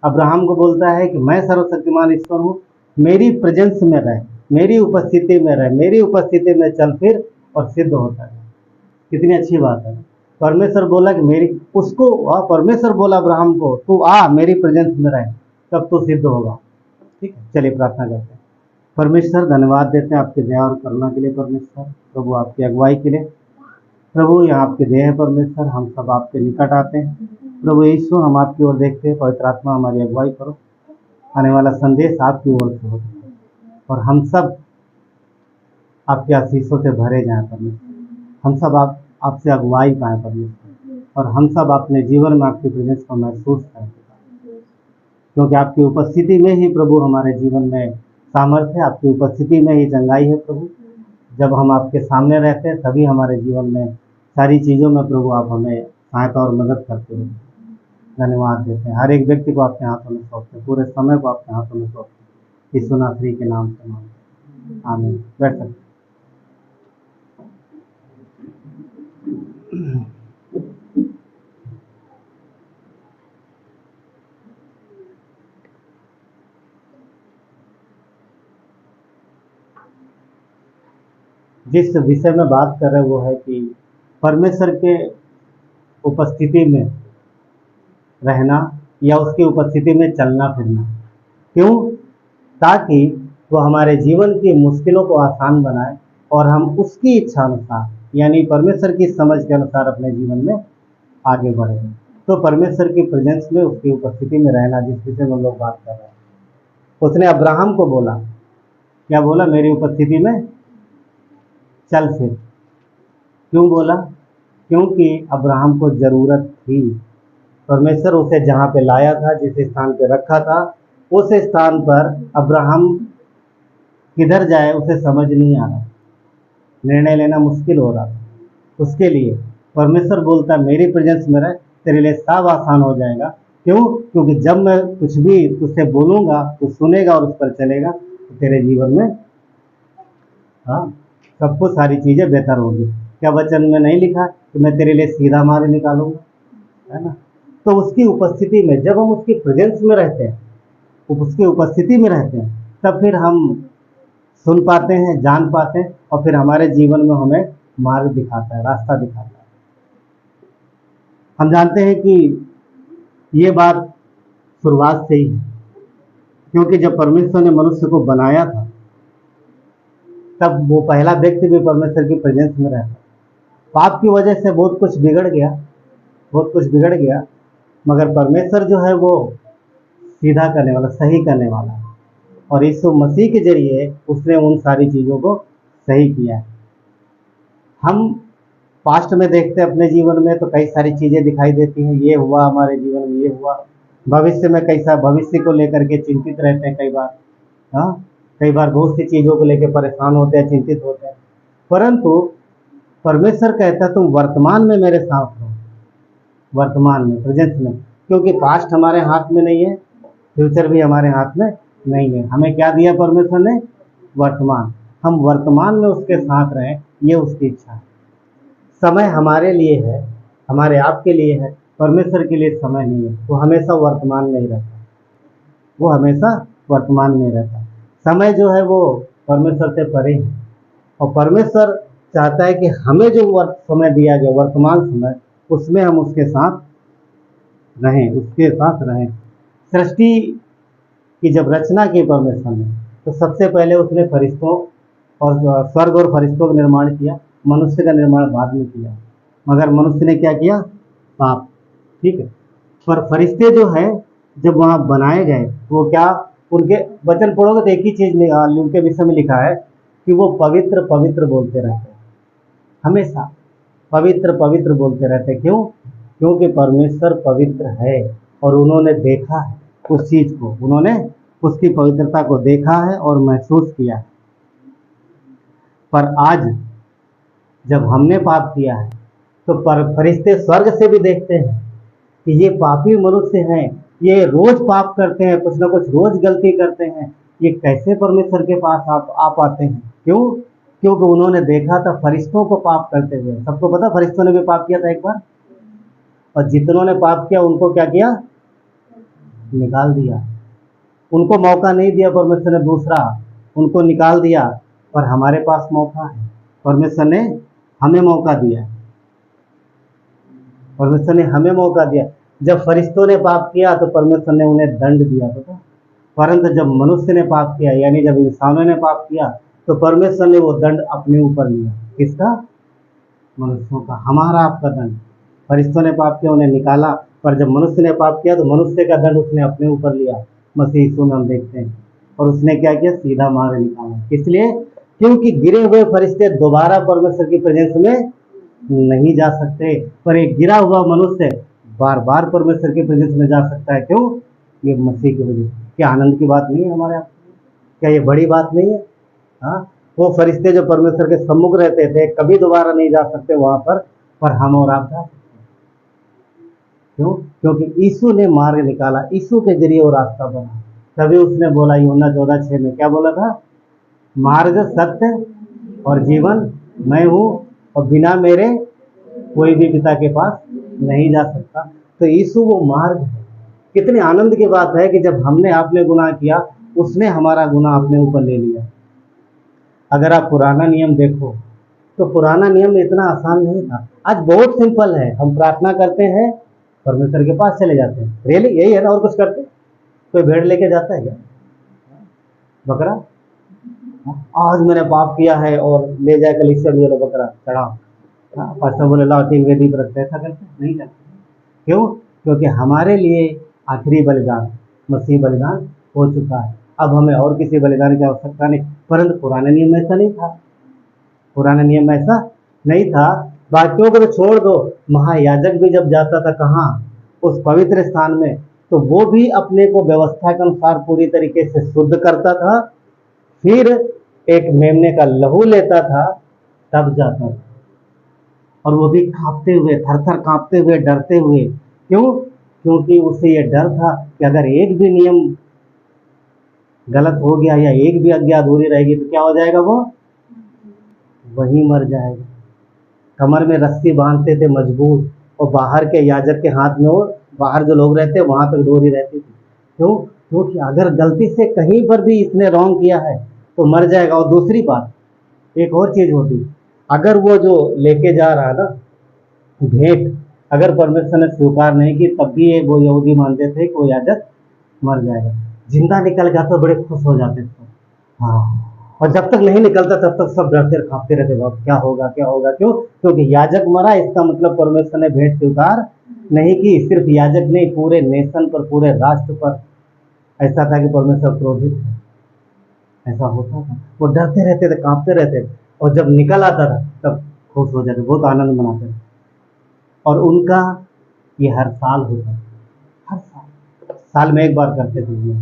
अब्राहम को बोलता है कि मैं सर्वशक्तिमान ईश्वर हूँ, मेरी प्रेजेंस में रह, मेरी उपस्थिति में रह, मेरी उपस्थिति में चल फिर और सिद्ध होता है। कितनी अच्छी बात है। परमेश्वर बोला कि मेरी उसको परमेश्वर बोला अब्राहम को, तू आ मेरी प्रेजेंस में रह, तब तो सिद्ध होगा। ठीक है, चलिए प्रार्थना करते हैं। परमेश्वर धन्यवाद देते हैं आपके दया और करुणा के लिए परमेश्वर, प्रभु आपकी अगुवाई के लिए। प्रभु यहाँ आपके देह है परमेश्वर, हम सब आपके निकट आते हैं। प्रभु यीशु हम आपकी ओर देखते हैं, पवित्र आत्मा हमारी अगुवाई करो, आने वाला संदेश आपकी ओर से हो और हम सब आपके आशीषों से भरे जाएं परमेश्वर। हम सब आपसे अगुवाई पाएं परमेश्वर, और हम सब अपने जीवन में आपकी प्रेजेंस को महसूस करें, क्योंकि आपकी उपस्थिति में ही प्रभु हमारे जीवन में सामर्थ्य है, आपकी उपस्थिति में ही चंगाई है प्रभु। जब हम आपके सामने रहते हैं तभी हमारे जीवन में सारी चीज़ों में प्रभु आप हमें सहायता और मदद करते हैं। धन्यवाद देते हैं, हर एक व्यक्ति को आपके हाथों में सौंपते हैं, पूरे समय को आपके हाथों में सौंपते हैं। यीशु नासरी के नाम से मांगते हैं, आमीन। बैठ सकते। जिस विषय में बात कर रहे हैं वो है कि परमेश्वर के उपस्थिति में रहना या उसकी उपस्थिति में चलना फिरना। क्यों? ताकि वो हमारे जीवन की मुश्किलों को आसान बनाए और हम उसकी इच्छा अनुसार यानी परमेश्वर की समझ के अनुसार अपने जीवन में आगे बढ़े। तो परमेश्वर की प्रेजेंस में, उसकी उपस्थिति में रहना, जिस विषय में हम लोग बात कर रहे हैं, उसने अब्राहम को बोला, क्या बोला? मेरी उपस्थिति में चल फिर। क्यों बोला? क्योंकि अब्राहम को ज़रूरत थी। परमेश्वर उसे जहाँ पे लाया था, जिस स्थान पे रखा था, उस स्थान पर अब्राहम किधर जाए उसे समझ नहीं आ रहा, निर्णय लेना मुश्किल हो रहा था। उसके लिए परमेश्वर बोलता है मेरी प्रेजेंस में रह, तेरे लिए सब आसान हो जाएगा। क्यों? क्योंकि जब मैं कुछ भी तुझसे बोलूँगा तो सुनेगा और उस पर चलेगा, तो तेरे जीवन में सबको सारी चीज़ें बेहतर होगी। क्या वचन में नहीं लिखा कि मैं तेरे लिए सीधा मार्ग निकालूंगा, है ना? तो उसकी उपस्थिति में, जब हम उसकी प्रेजेंस में रहते हैं, उसकी उपस्थिति में रहते हैं, तब फिर हम सुन पाते हैं, जान पाते हैं, और फिर हमारे जीवन में हमें मार्ग दिखाता है, रास्ता दिखाता है। हम जानते हैं कि ये बात शुरुआत से ही है, क्योंकि जब परमेश्वर ने मनुष्य को बनाया था तब वो पहला व्यक्ति भी परमेश्वर की प्रेजेंस में रहता। पाप की वजह से बहुत कुछ बिगड़ गया, मगर परमेश्वर जो है वो सीधा करने वाला, सही करने वाला है, और यीशु मसीह के जरिए उसने उन सारी चीज़ों को सही किया है। हम पास्ट में देखते हैं अपने जीवन में तो कई सारी चीज़ें दिखाई देती हैं, ये हुआ हमारे जीवन में, ये हुआ। भविष्य में कैसा, भविष्य को लेकर के चिंतित रहते हैं कई बार बहुत सी चीज़ों को लेकर परेशान होते हैं, चिंतित होते हैं। परंतु परमेश्वर कहता है तुम वर्तमान में मेरे साथ हो, वर्तमान में, प्रेजेंस में, क्योंकि पास्ट हमारे हाथ में नहीं है, फ्यूचर भी हमारे हाथ में नहीं है। हमें क्या दिया परमेश्वर ने? वर्तमान। हम वर्तमान में उसके साथ रहें, ये उसकी इच्छा है। समय हमारे लिए है, हमारे आप के लिए है, परमेश्वर के लिए समय नहीं है। वो हमेशा वर्तमान में ही रहता, वो हमेशा वर्तमान में रहता। समय जो है वो परमेश्वर से परे है, और परमेश्वर चाहता है कि हमें जो समय दिया गया, वर्तमान समय, उसमें हम उसके साथ रहें, उसके साथ रहें। सृष्टि की जब रचना की परमेश्वर ने, तो सबसे पहले उसने फरिश्तों और स्वर्ग और फरिश्तों का निर्माण किया, मनुष्य का निर्माण बाद में किया। मगर मनुष्य ने क्या किया? पाप। ठीक है, पर फरिश्ते जो है जब वहाँ बनाए गए, वो क्या, उनके वचन पढ़ोगे तो एक ही चीज़ उनके विषय में लिखा है कि वो पवित्र पवित्र बोलते रहते हैं, हमेशा पवित्र पवित्र बोलते रहते हैं। क्यों? क्योंकि परमेश्वर पवित्र है और उन्होंने देखा है उस चीज़ को, उन्होंने उसकी पवित्रता को देखा है और महसूस किया है। पर आज जब हमने पाप किया है तो फरिश्ते स्वर्ग से भी देखते हैं कि ये पापी मनुष्य हैं, ये रोज पाप करते हैं, कुछ ना कुछ रोज गलती करते हैं, ये कैसे परमेश्वर के पास आ पाते हैं? क्यों? क्योंकि उन्होंने देखा था फरिश्तों को पाप करते हुए। सबको पता फरिश्तों ने भी पाप किया था एक बार, और जितनों ने पाप किया उनको क्या किया? निकाल दिया। उनको मौका नहीं दिया परमेश्वर ने दूसरा, उनको निकाल दिया। पर हमारे पास मौका है, परमेश्वर ने हमें मौका दिया। परमेश्वर ने हमें मौका दिया। जब फरिश्तों ने पाप किया तो परमेश्वर ने उन्हें दंड दिया, पता। परंतु जब मनुष्य ने पाप किया, यानी जब इंसानों ने पाप किया, तो परमेश्वर ने वो दंड अपने ऊपर लिया। किसका? मनुष्यों का, हमारा आपका दंड। फरिश्तों ने पाप किया, उन्हें निकाला, पर जब मनुष्य ने पाप किया तो मनुष्य का दंड उसने अपने ऊपर लिया। मसीह यीशु में हम देखते हैं। और उसने क्या किया? सीधा मार निकाला। इसलिए क्योंकि गिरे हुए फरिश्ते दोबारा परमेश्वर की प्रेजेंस में नहीं जा सकते, पर एक गिरा हुआ मनुष्य बार बार परमेश्वर की प्रेजेंस में जा सकता है। क्यों? ये मसीह की वजह से। क्या आनंद की बात नहीं है हमारे आप? क्या ये बड़ी बात नहीं है? हाँ, वो फरिश्ते जो परमेश्वर के सम्मुख रहते थे कभी दोबारा नहीं जा सकते वहां पर हम और आप जा सकते हैं। क्यों? क्योंकि यीशु ने मार्ग निकाला, यीशु के जरिए वो रास्ता बना। तभी उसने बोला यूहन्ना 14:6 में, क्या बोला था? मार्ग, सत्य और जीवन मैं हूँ, और बिना मेरे कोई भी पिता के पास नहीं जा सकता। तो यीशु वो मार्ग है। कितने आनंद की बात है कि जब हमने आपने गुनाह किया, उसने हमारा गुनाह अपने ऊपर ले लिया। अगर आप पुराना नियम देखो तो पुराना नियम इतना आसान नहीं था। आज बहुत सिंपल है। हम प्रार्थना करते हैं, परमेश्वर के पास चले जाते हैं। रियली यही है ना? और कुछ करते? कोई भेड़ लेके जाता है क्या? बकरा? आज मैंने पाप किया है और ले जाए कलीसिया में, ये लो बकरा चढ़ा। पास्टर बोले लाओ ठीक वेदी पर रखते। ऐसा करते? नहीं करते। क्यों? क्योंकि हमारे लिए आखिरी बलिदान मसीह बलिदान हो चुका है। अब हमें और किसी बलिदान की आवश्यकता नहीं। परंतु पुराने नियम में ऐसा नहीं था। पुराने नियम में ऐसा नहीं था। बाकियों को तो छोड़ दो, महायाजक भी जब जाता था कहाँ? उस पवित्र स्थान में, तो वो भी अपने को व्यवस्था के अनुसार पूरी तरीके से शुद्ध करता था, फिर एक मेमने का लहू लेता था, तब जाता था। और वो भी कांपते हुए, थर-थर कांपते हुए, डरते हुए। क्यों? क्योंकि उसे ये डर था कि अगर एक भी नियम गलत हो गया या एक भी आज्ञा अधूरी रहेगी तो क्या हो जाएगा? वो वहीं मर जाएगा। कमर में रस्सी बांधते थे मजबूत, और बाहर के याजक के हाथ में, वो बाहर जो लोग रहते वहां तक डोरी रहती थी। क्यों? क्योंकि अगर गलती से कहीं पर भी इसने रॉन्ग किया है तो मर जाएगा। और दूसरी बात, एक और चीज होती, अगर वो जो लेके जा रहा है ना भेंट, अगर परमेश्वर ने स्वीकार नहीं की, तब भी वो यहूदी मानते थे कि वो याजक मर जाएगा। जिंदा निकल गया तो बड़े खुश हो जाते थे। हाँ, और जब तक नहीं निकलता तब तक सब डरते कांपते रहते, बाप क्या होगा क्या होगा। क्यों? क्योंकि याजक मरा, इसका मतलब परमेश्वर ने भेंट स्वीकार नहीं की। सिर्फ याजक नहीं, पूरे नेशन पर, पूरे राष्ट्र पर ऐसा था कि परमेश्वर क्रोधित है। ऐसा होता था। वो डरते रहते थे, कांपते रहते थे, और जब निकल आता था तब खुश हो जाते, बहुत आनंद मनाते थे। और उनका ये हर साल होता, हर साल में एक बार करते थे।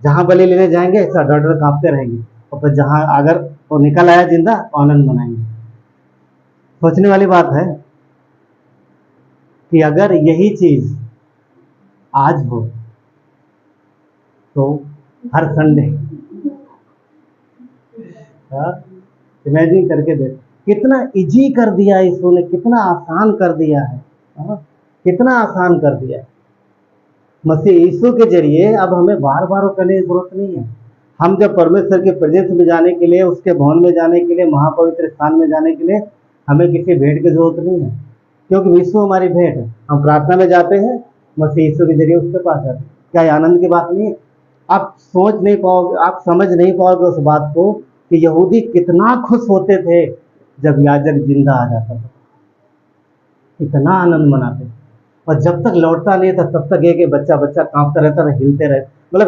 जहाँ बलि लेने जाएंगे ऐसा डर डर कांपते रहेंगे, और फिर जहाँ अगर वो निकल आया जिंदा, आनंद मनाएंगे। सोचने वाली बात है कि अगर यही चीज आज हो तो हर संडे, इमेजिन करके देख, कितना इजी कर दिया है यीशु ने, कितना आसान कर दिया है। कितना आसान कर दिया है। मसीह यीशु के जरिए अब हमें बार बार करने की जरूरत नहीं है। हम जब परमेश्वर के प्रेजेंस में जाने के लिए, उसके भवन में जाने के लिए, महापवित्र स्थान में जाने के लिए हमें किसी भेंट की जरूरत नहीं है, क्योंकि यीशु हमारी भेंट है। हम प्रार्थना में जाते हैं, मसीह यीशु के जरिए उसके पास जाते हैं। क्या ये आनंद की बात नहीं है? आप सोच नहीं पाओगे, आप समझ नहीं पाओगे उस बात को कि यहूदी कितना खुश होते थे जब याजक जिंदा आ जाता था। इतना आनंद मनाते थे। और जब तक लौटता नहीं था तब तक एक बच्चा कांपता रहता था, हिलते रहते,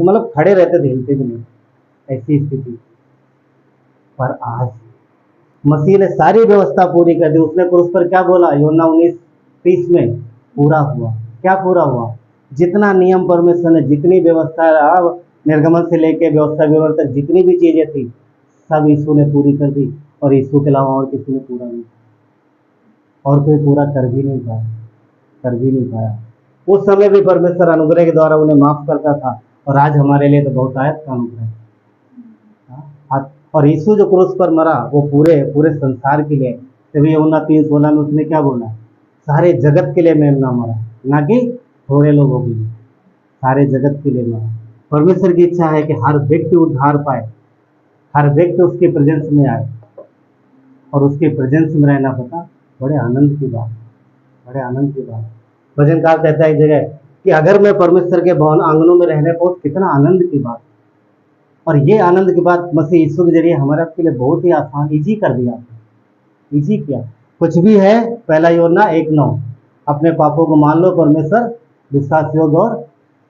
मतलब खड़े रहते थे, हिलते भी नहीं। ऐसी स्थिति। पर आज मसीह ने सारी व्यवस्था पूरी कर दी। उसने क्रूस पर क्या बोला? यूहन्ना 19:30 में, पूरा हुआ। क्या पूरा हुआ? जितना नियम परमेश्वर ने, जितनी व्यवस्था, निर्गमन से लेके व्यवस्था विवरण तक जितनी भी चीजें थी, सब यीशु ने पूरी कर दी। और यीशु के अलावा और किसी ने पूरा नहीं, और कोई पूरा कर भी नहीं पाया। उस समय भी परमेश्वर अनुग्रह के द्वारा उन्हें माफ करता था, और आज हमारे लिए तो बहुतायत का अनुग्रह है। और यीशु जो क्रूस पर मरा वो पूरे संसार के लिए। तभी यूहन्ना 3:16 में उसने क्या बोला? सारे जगत के लिए मैं ना मरा, ना कि थोड़े लोगों के लिए, सारे जगत के लिए मरा। परमेश्वर की इच्छा है कि हर व्यक्ति उद्धार पाए, हर व्यक्ति उसके प्रेजेंस में आए, और उसके प्रेजेंस में रहना पता बड़े आनंद की बात। बड़े आनंद की बात। भजनकार कहता है एक जगह कि अगर मैं परमेश्वर के भवन आंगनों में रहने पाऊँ कितना आनंद की बात। और ये आनंद की बात मसीह यीशु के जरिए हमारे आपके लिए बहुत ही आसान इजी कर दिया, इजी किया। कुछ भी है, पहला यूहन्ना 1:9, अपने पापों को मान लो, परमेश्वर विश्वास योग्य और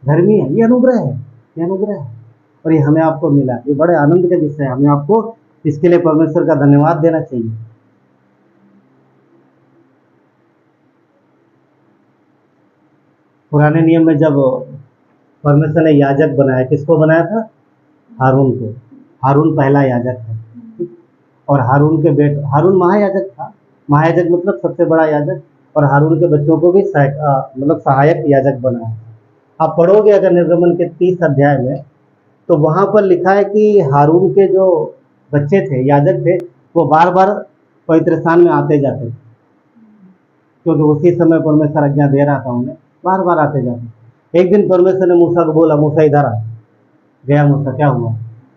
धर्मी है। ये अनुग्रह है, ये अनुग्रह है, और ये हमें आपको मिला। ये बड़े आनंद का विषय है, हमें आपको इसके लिए परमेश्वर का धन्यवाद देना चाहिए। पुराने नियम में जब परमेश्वर ने याजक बनाया, किसको बनाया था? हारून को। हारून पहला याजक है, और हारून के हारून महायाजक था। महायाजक मतलब सबसे बड़ा याजक, और हारून के बच्चों को भी मतलब सहायक याजक बनाया। आप पढ़ोगे अगर निर्गमन के 30 अध्याय में, तो वहां पर लिखा है कि हारून के जो बच्चे थे, याजक थे, वो बार बार पवित्र स्थान में आते जाते थे, क्योंकि उसी समय परमेश्वर आज्ञा दे रहा था उन्हें, बार बार आते जाते। एक दिन परमेश्वर ने मूसा को बोला, मूसा इधर आ। गया मूसा, क्या हुआ?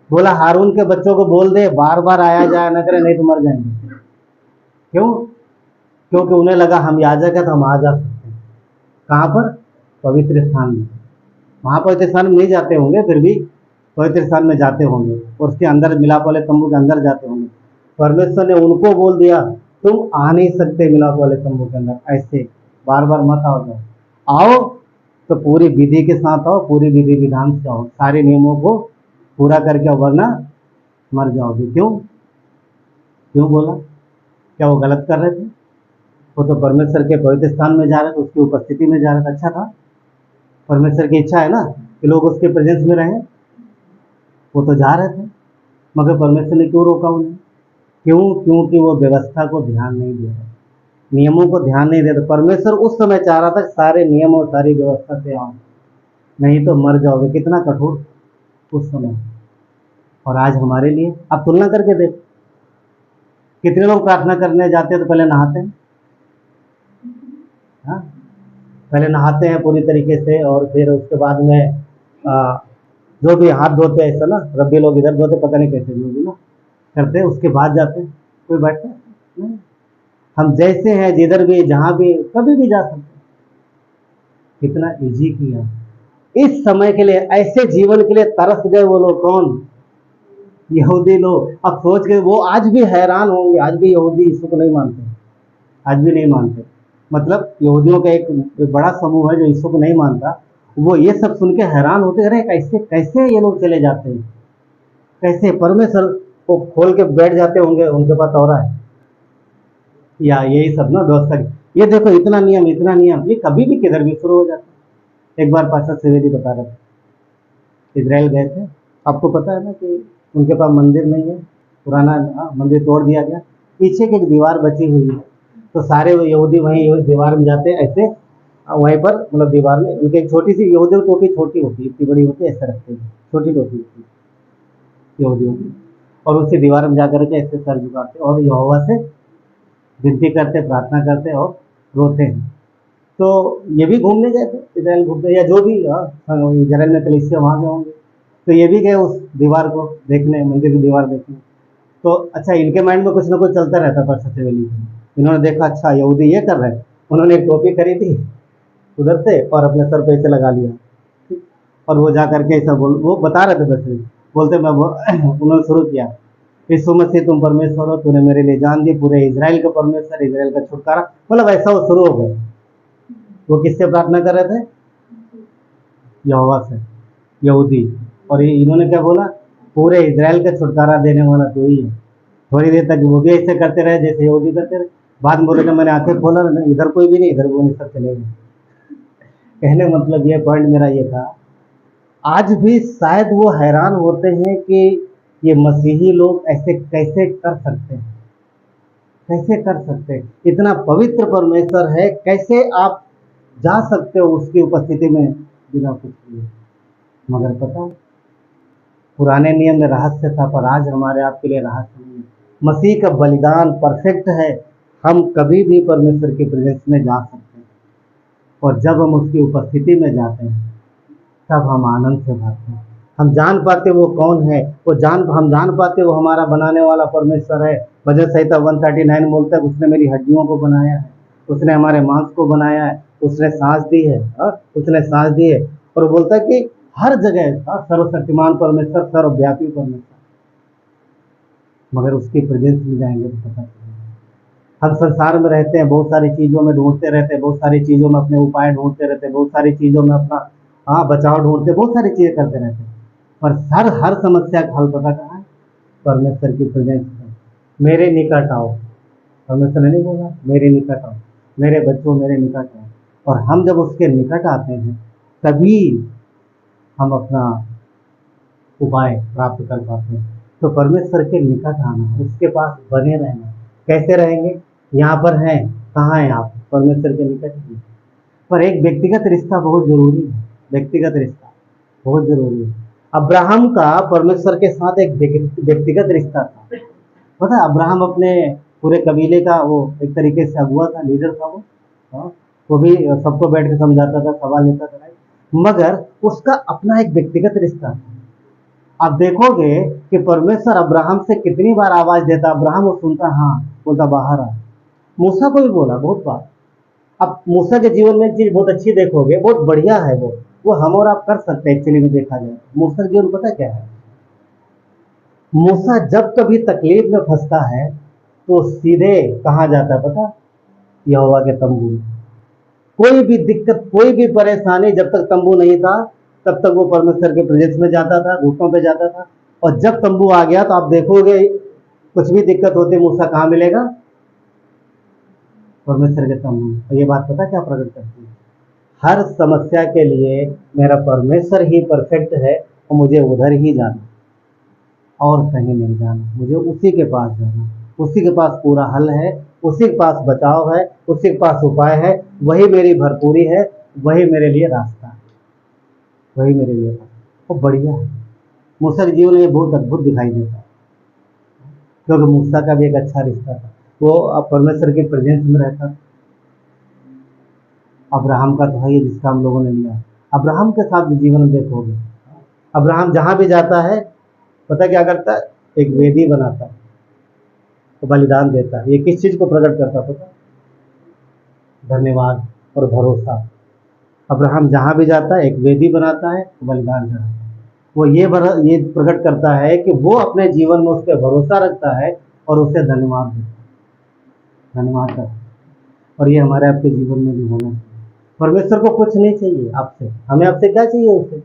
बोला हारून के बच्चों को बोल दे बार बार आया जाया न करे, नहीं तो मर जाएंगे। क्यों? क्योंकि उन्हें लगा हम याजक है तो हम आ जा सकते हैं। कहाँ पर? पवित्र स्थान में। वहाँ पवित्र स्थान में नहीं जाते होंगे, फिर भी पवित्र स्थान में जाते होंगे, और उसके अंदर मिलाप वाले तंबू के अंदर जाते होंगे। परमेश्वर ने उनको बोल दिया तुम आ नहीं सकते मिलाप वाले तंबू के अंदर, ऐसे बार बार मत आओ जाओ। आओ तो पूरी विधि के साथ आओ, पूरी विधि विधान से आओ, सारे नियमों को पूरा करके आओ, वरना मर जाओगे। क्यों? क्यों बोला? क्या वो गलत कर रहे थे? वो तो परमेश्वर के पवित्र स्थान में जा रहे थे, उसकी उपस्थिति में जा रहे थे। अच्छा था, परमेश्वर की इच्छा है ना कि लोग उसके प्रेजेंस में रहें, वो तो जा रहे थे, मगर परमेश्वर ने क्यों रोका उन्हें? क्यों? क्योंकि वो व्यवस्था को ध्यान नहीं दे रहे, नियमों को ध्यान नहीं देते। परमेश्वर उस समय चाह रहा था सारे नियम और सारी व्यवस्था से आओ, नहीं तो मर जाओगे। कितना कठोर उस समय। और आज हमारे लिए आप तुलना करके देख, कितने लोग प्रार्थना करने जाते हैं तो पहले नहाते हैं, हाँ, पहले नहाते हैं पूरी तरीके से, और फिर उसके बाद में जो भी हाथ धोते हैं, ऐसा ना, रब्बी लोग इधर धोते, पता नहीं कैसे लोग ना करते हैं, उसके बाद जाते हैं। कोई बैठता है नहीं, हम जैसे हैं, जिधर भी, जहाँ भी, कभी भी जा सकते हैं। कितना इजी किया इस समय के लिए, ऐसे जीवन के लिए तरस गए वो लोग। कौन? यहूदी लोग। अब सोच के वो आज भी हैरान होंगे, आज भी यहूदी यीशु को नहीं मानते, आज भी नहीं मानते। मतलब यहूदियों का एक बड़ा समूह है जो यीशु को नहीं मानता। वो ये सब सुन के हैरान होते, अरे कैसे कैसे ये लोग चले जाते हैं, कैसे? परमेश्वर को खोल के बैठ जाते होंगे, उनके पास और है या यही सब ना व्यवस्था। ये देखो इतना नियम, इतना नियम, ये कभी भी किधर भी शुरू हो जाता है। एक बार पास्टर त्रिवेदी बता रहे थे, इजराइल गए थे, आपको पता है ना कि उनके पास मंदिर नहीं है, पुराना मंदिर तोड़ दिया गया, पीछे की एक दीवार बची हुई है। तो सारे यहूदी वहीं दीवार में जाते हैं, ऐसे वहीं पर, मतलब दीवार में उनकी एक छोटी सी यहूदी टोपी, छोटी होती है, इतनी बड़ी होती है, ऐसे रखते हैं, छोटी टोपी होती है यहूदियों की, और उसी दीवार में जाकर के ऐसे सर झुकाते और यहोवा से विनती करते, प्रार्थना करते और रोते हैं। तो ये भी घूमने गए थे, इजराइल घूमने, या जो भी इजराइल में कलीसिया वहाँ गए होंगे, तो ये भी गए उस दीवार को देखने, मंदिर की दीवार देखने। तो अच्छा, इनके माइंड में कुछ ना कुछ चलता रहता पर सचेवेली। इन्होंने देखा अच्छा यहूदी ये कर रहे हैं, उन्होंने एक टोपी खरीदी उधर से और अपने सर पे ऐसे लगा लिया, और वो जा करके ऐसा वो बता रहे थे, वैसे बोलते मैं उन्होंने शुरू किया, यीशु मसीह तुम परमेश्वर हो, तूने मेरे लिए जान दी, पूरे इजराइल का परमेश्वर, इजराइल का छुटकारा। मतलब ऐसा वो शुरू हो गए। वो किससे प्रार्थना कर रहे थे? यहोवा से, यहूदी। और इन्होंने क्या बोला? पूरे इजराइल का छुटकारा देने वाला तो ही है। थोड़ी देर तक वो भी ऐसे करते रहे जैसे यहूदी करते रहे। बाद में बोले जब मैंने आंखें खोला ना, इधर कोई भी नहीं, इधर वो नहीं, सब चले गए। कहने मतलब ये पॉइंट मेरा ये था, आज भी शायद वो हैरान होते हैं कि ये मसीही लोग ऐसे कैसे कर सकते हैं, कैसे कर सकते हैं? इतना पवित्र परमेश्वर है, कैसे आप जा सकते हो उसकी उपस्थिति में बिना कुछ किए? मगर पता, पुराने नियम में रहस्य था, पर आज हमारे आपके लिए रहस्य नहीं है। मसीह का बलिदान परफेक्ट है, हम कभी भी परमेश्वर के प्रेजेंस में जा सकते हैं, और जब हम उसकी उपस्थिति में जाते हैं तब हम आनंद से भागते हैं। हम जान पाते वो कौन है, हम जान पाते वो हमारा बनाने वाला परमेश्वर है। भजन संहिता 139 बोलता है उसने मेरी हड्डियों को बनाया है, उसने हमारे मांस को बनाया है, उसने सांस दी है, उसने सांस दी है। और वो बोलता है कि हर जगह सर्वशक्तिमान परमेश्वर, सर्वव्यापी परमेश्वर, मगर उसकी प्रेजेंस में जाएंगे तो पता चलेगा। हम संसार में रहते हैं, बहुत सारी चीज़ों में ढूंढते रहते हैं, बहुत सारी चीज़ों में अपने उपाय ढूंढते रहते हैं, बहुत सारी चीज़ों में अपना बचाव ढूंढते, बहुत सारी चीज़ें करते रहते हैं, पर हर समस्या का हल पता कहाँ है? परमेश्वर की प्रेजेंस में। मेरे निकट आओ, परमेश्वर ने नहीं बोला मेरे निकट आओ, मेरे बच्चों मेरे निकट आओ। और हम जब उसके निकट आते हैं तभी हम अपना उपाय प्राप्त कर पाते हैं। तो परमेश्वर के निकट आना, उसके पास बने रहना। कैसे रहेंगे? यहाँ पर हैं, कहाँ हैं आप? परमेश्वर के निकट ही। पर एक व्यक्तिगत रिश्ता बहुत जरूरी है, व्यक्तिगत रिश्ता बहुत जरूरी है। अब्राहम का परमेश्वर के साथ एक व्यक्तिगत रिश्ता था। पता है, अब्राहम अपने पूरे कबीले का वो एक तरीके से अगुआ था, लीडर था वो। वो भी सबको बैठ के समझाता था, सवाल लेता था, मगर उसका अपना एक व्यक्तिगत रिश्ता था। आप देखोगे कि परमेश्वर अब्राहम से कितनी बार आवाज देता, अब्राहम वो सुनता, हाँ बोलता बाहर आ। मूसा को भी बोला बहुत बार। अब मूसा के जीवन में चीज बहुत अच्छी देखोगे, बहुत बढ़िया है वो हम और आप कर सकते हैं। एक्चुअली में देखा जाए मूसा के जीवन पता क्या है? मूसा जब कभी तकलीफ में फंसता है तो सीधे कहाँ जाता है पता? यहोवा के तंबू में। कोई भी दिक्कत, कोई भी परेशानी, जब तक तंबू नहीं था तब तक वो परमेश्वर के प्रेजेंस में जाता था, घुटनों पे जाता था। और जब तंबू आ गया तो आप देखोगे कुछ भी दिक्कत होती, मूसा कहाँ मिलेगा? परमेश्वर के तंबू में। और ये बात पता क्या प्रकट करती है? हर समस्या के लिए मेरा परमेश्वर ही परफेक्ट है और मुझे उधर ही जाना, और कहीं नहीं जाना। मुझे उसी के पास जाना, उसी के पास पूरा हल है, उसी के पास बचाव है, उसी के पास उपाय है। वही मेरी भरपूरी है, वही मेरे लिए रास्ता है, वही मेरे लिए वो बढ़िया है। मूसा के जीवन में बहुत अद्भुत दिखाई देता है, क्योंकि मूसा का भी एक अच्छा रिश्ता था। वो अब परमेश्वर के प्रेजेंस में रहता था। अब्राहम का तो है ये, जिसका हम लोगों ने लिया। अब्राहम के साथ भी जीवन में देखोगे, अब्राहम जहां भी जाता है पता क्या करता है? एक वेदी बनाता है, तो बलिदान देता है। ये किस चीज को प्रकट करता है पता? धन्यवाद और भरोसा। अब्राहम जहां भी जाता है एक वेदी बनाता है, तो बलिदान करता है। वो ये प्रकट करता है कि वो अपने जीवन में उस पर भरोसा रखता है और उसे धन्यवाद देता है, धन्यवाद करता है। और ये हमारे आपके जीवन में भी होना चाहिए। परमेश्वर को कुछ नहीं चाहिए आपसे, हमें आपसे क्या चाहिए? उसे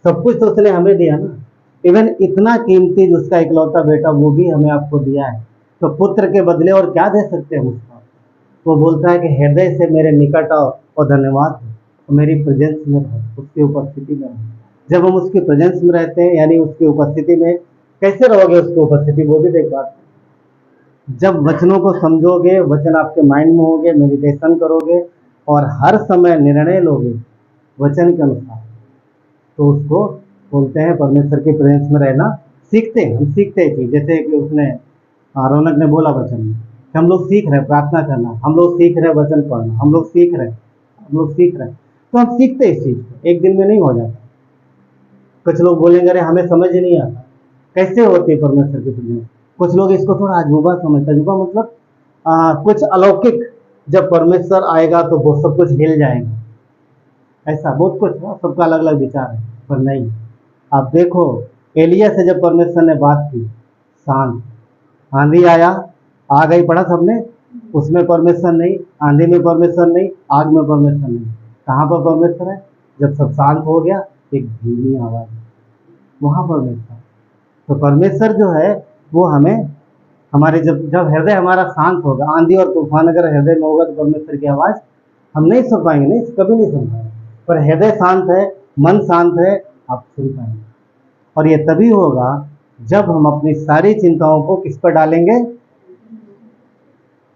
सब कुछ तो उसने हमें दिया ना। इवन इतना कीमती जो उसका इकलौता बेटा, वो भी हमें आपको दिया है। तो पुत्र के बदले और क्या दे सकते हैं उसका? वो बोलता है कि हृदय से मेरे निकट आओ और धन्यवाद हो, तो मेरी प्रेजेंस में रहो, उसकी उपस्थिति में रहो। जब हम उसकी प्रेजेंस में रहते हैं, यानी उसकी उपस्थिति में, कैसे रहोगे उसकी उपस्थिति? वो भी देख बात। जब वचनों को समझोगे, वचन आपके माइंड में होंगे, मेडिटेशन करोगे और हर समय निर्णय लोगे वचन के अनुसार, तो उसको बोलते हैं परमेश्वर के प्रेजेंस में रहना। सीखते हैं, हम सीखते हैं चीज। जैसे कि उसने रौनक ने बोला वचन में, हम लोग सीख रहे हैं प्रार्थना करना, हम लोग सीख रहे हैं वचन पढ़ना, हम लोग सीख रहे हैं। तो हम सीखते हैं इस चीज को, एक दिन में नहीं हो जाता। कुछ लोग बोलेंगे अरे हमें समझ ही नहीं आता, कैसे होती है परमेश्वर की प्रेजेंस? कुछ लोग इसको थोड़ा अजूबा समझते हैं। अजूबा मतलब कुछ अलौकिक, जब परमेश्वर आएगा तो वो सब कुछ हिल जाएगा, ऐसा बहुत कुछ है। सबका अलग अलग विचार है, पर नहीं। आप देखो एलिया से जब परमेश्वर ने बात की, शांत, आंधी आया, आ गई, पढ़ा सबने, उसमें परमेश्वर नहीं, आंधी में परमेश्वर नहीं, आग में परमेश्वर नहीं। कहाँ पर परमेश्वर है? जब सब शांत हो गया, एक धीमी आवाज, वहां परमेश्वर। तो परमेश्वर जो है वो हमें, हमारे जब हृदय हमारा शांत होगा, आंधी और तूफान अगर हृदय में होगा तो परमेश्वर की आवाज हम नहीं सुन पाएंगे, नहीं, कभी नहीं सुन पाएंगे। पर हृदय शांत है, मन शांत है, आप सुन पाएंगे। और ये तभी होगा जब हम अपनी सारी चिंताओं को किस पर डालेंगे,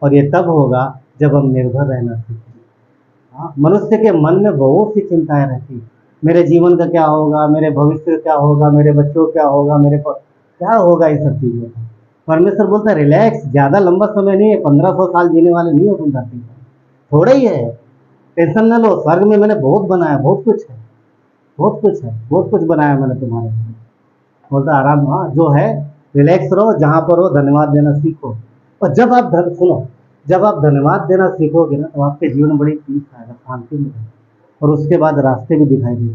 और ये तब होगा जब हम निर्भर रहना सीखेंगे। मनुष्य के मन में बहुत सी चिंताएं रहती, मेरे जीवन का क्या होगा, मेरे भविष्य का क्या होगा, मेरे बच्चों का क्या होगा, मेरे क्या होगा, इन सब चीजों का। परमेश्वर बोलता है रिलैक्स, ज्यादा लंबा समय नहीं है, 1500 साल जीने वाले नहीं हो तुम धरती पर, थोड़ा ही है, टेंशन न लो। स्वर्ग में मैंने बहुत बनाया, बहुत कुछ है, बहुत कुछ बनाया मैंने तुम्हारे लिए। बोलता आराम, हाँ जो है रिलैक्स रहो, जहां पर हो धन्यवाद देना सीखो। और जब आप सुनो, जब आप धन्यवाद देना सीखोगे ना तो आपके जीवन में बड़ी पीस आएगा, शांति मिलेगी, और उसके बाद रास्ते भी दिखाई देंगे।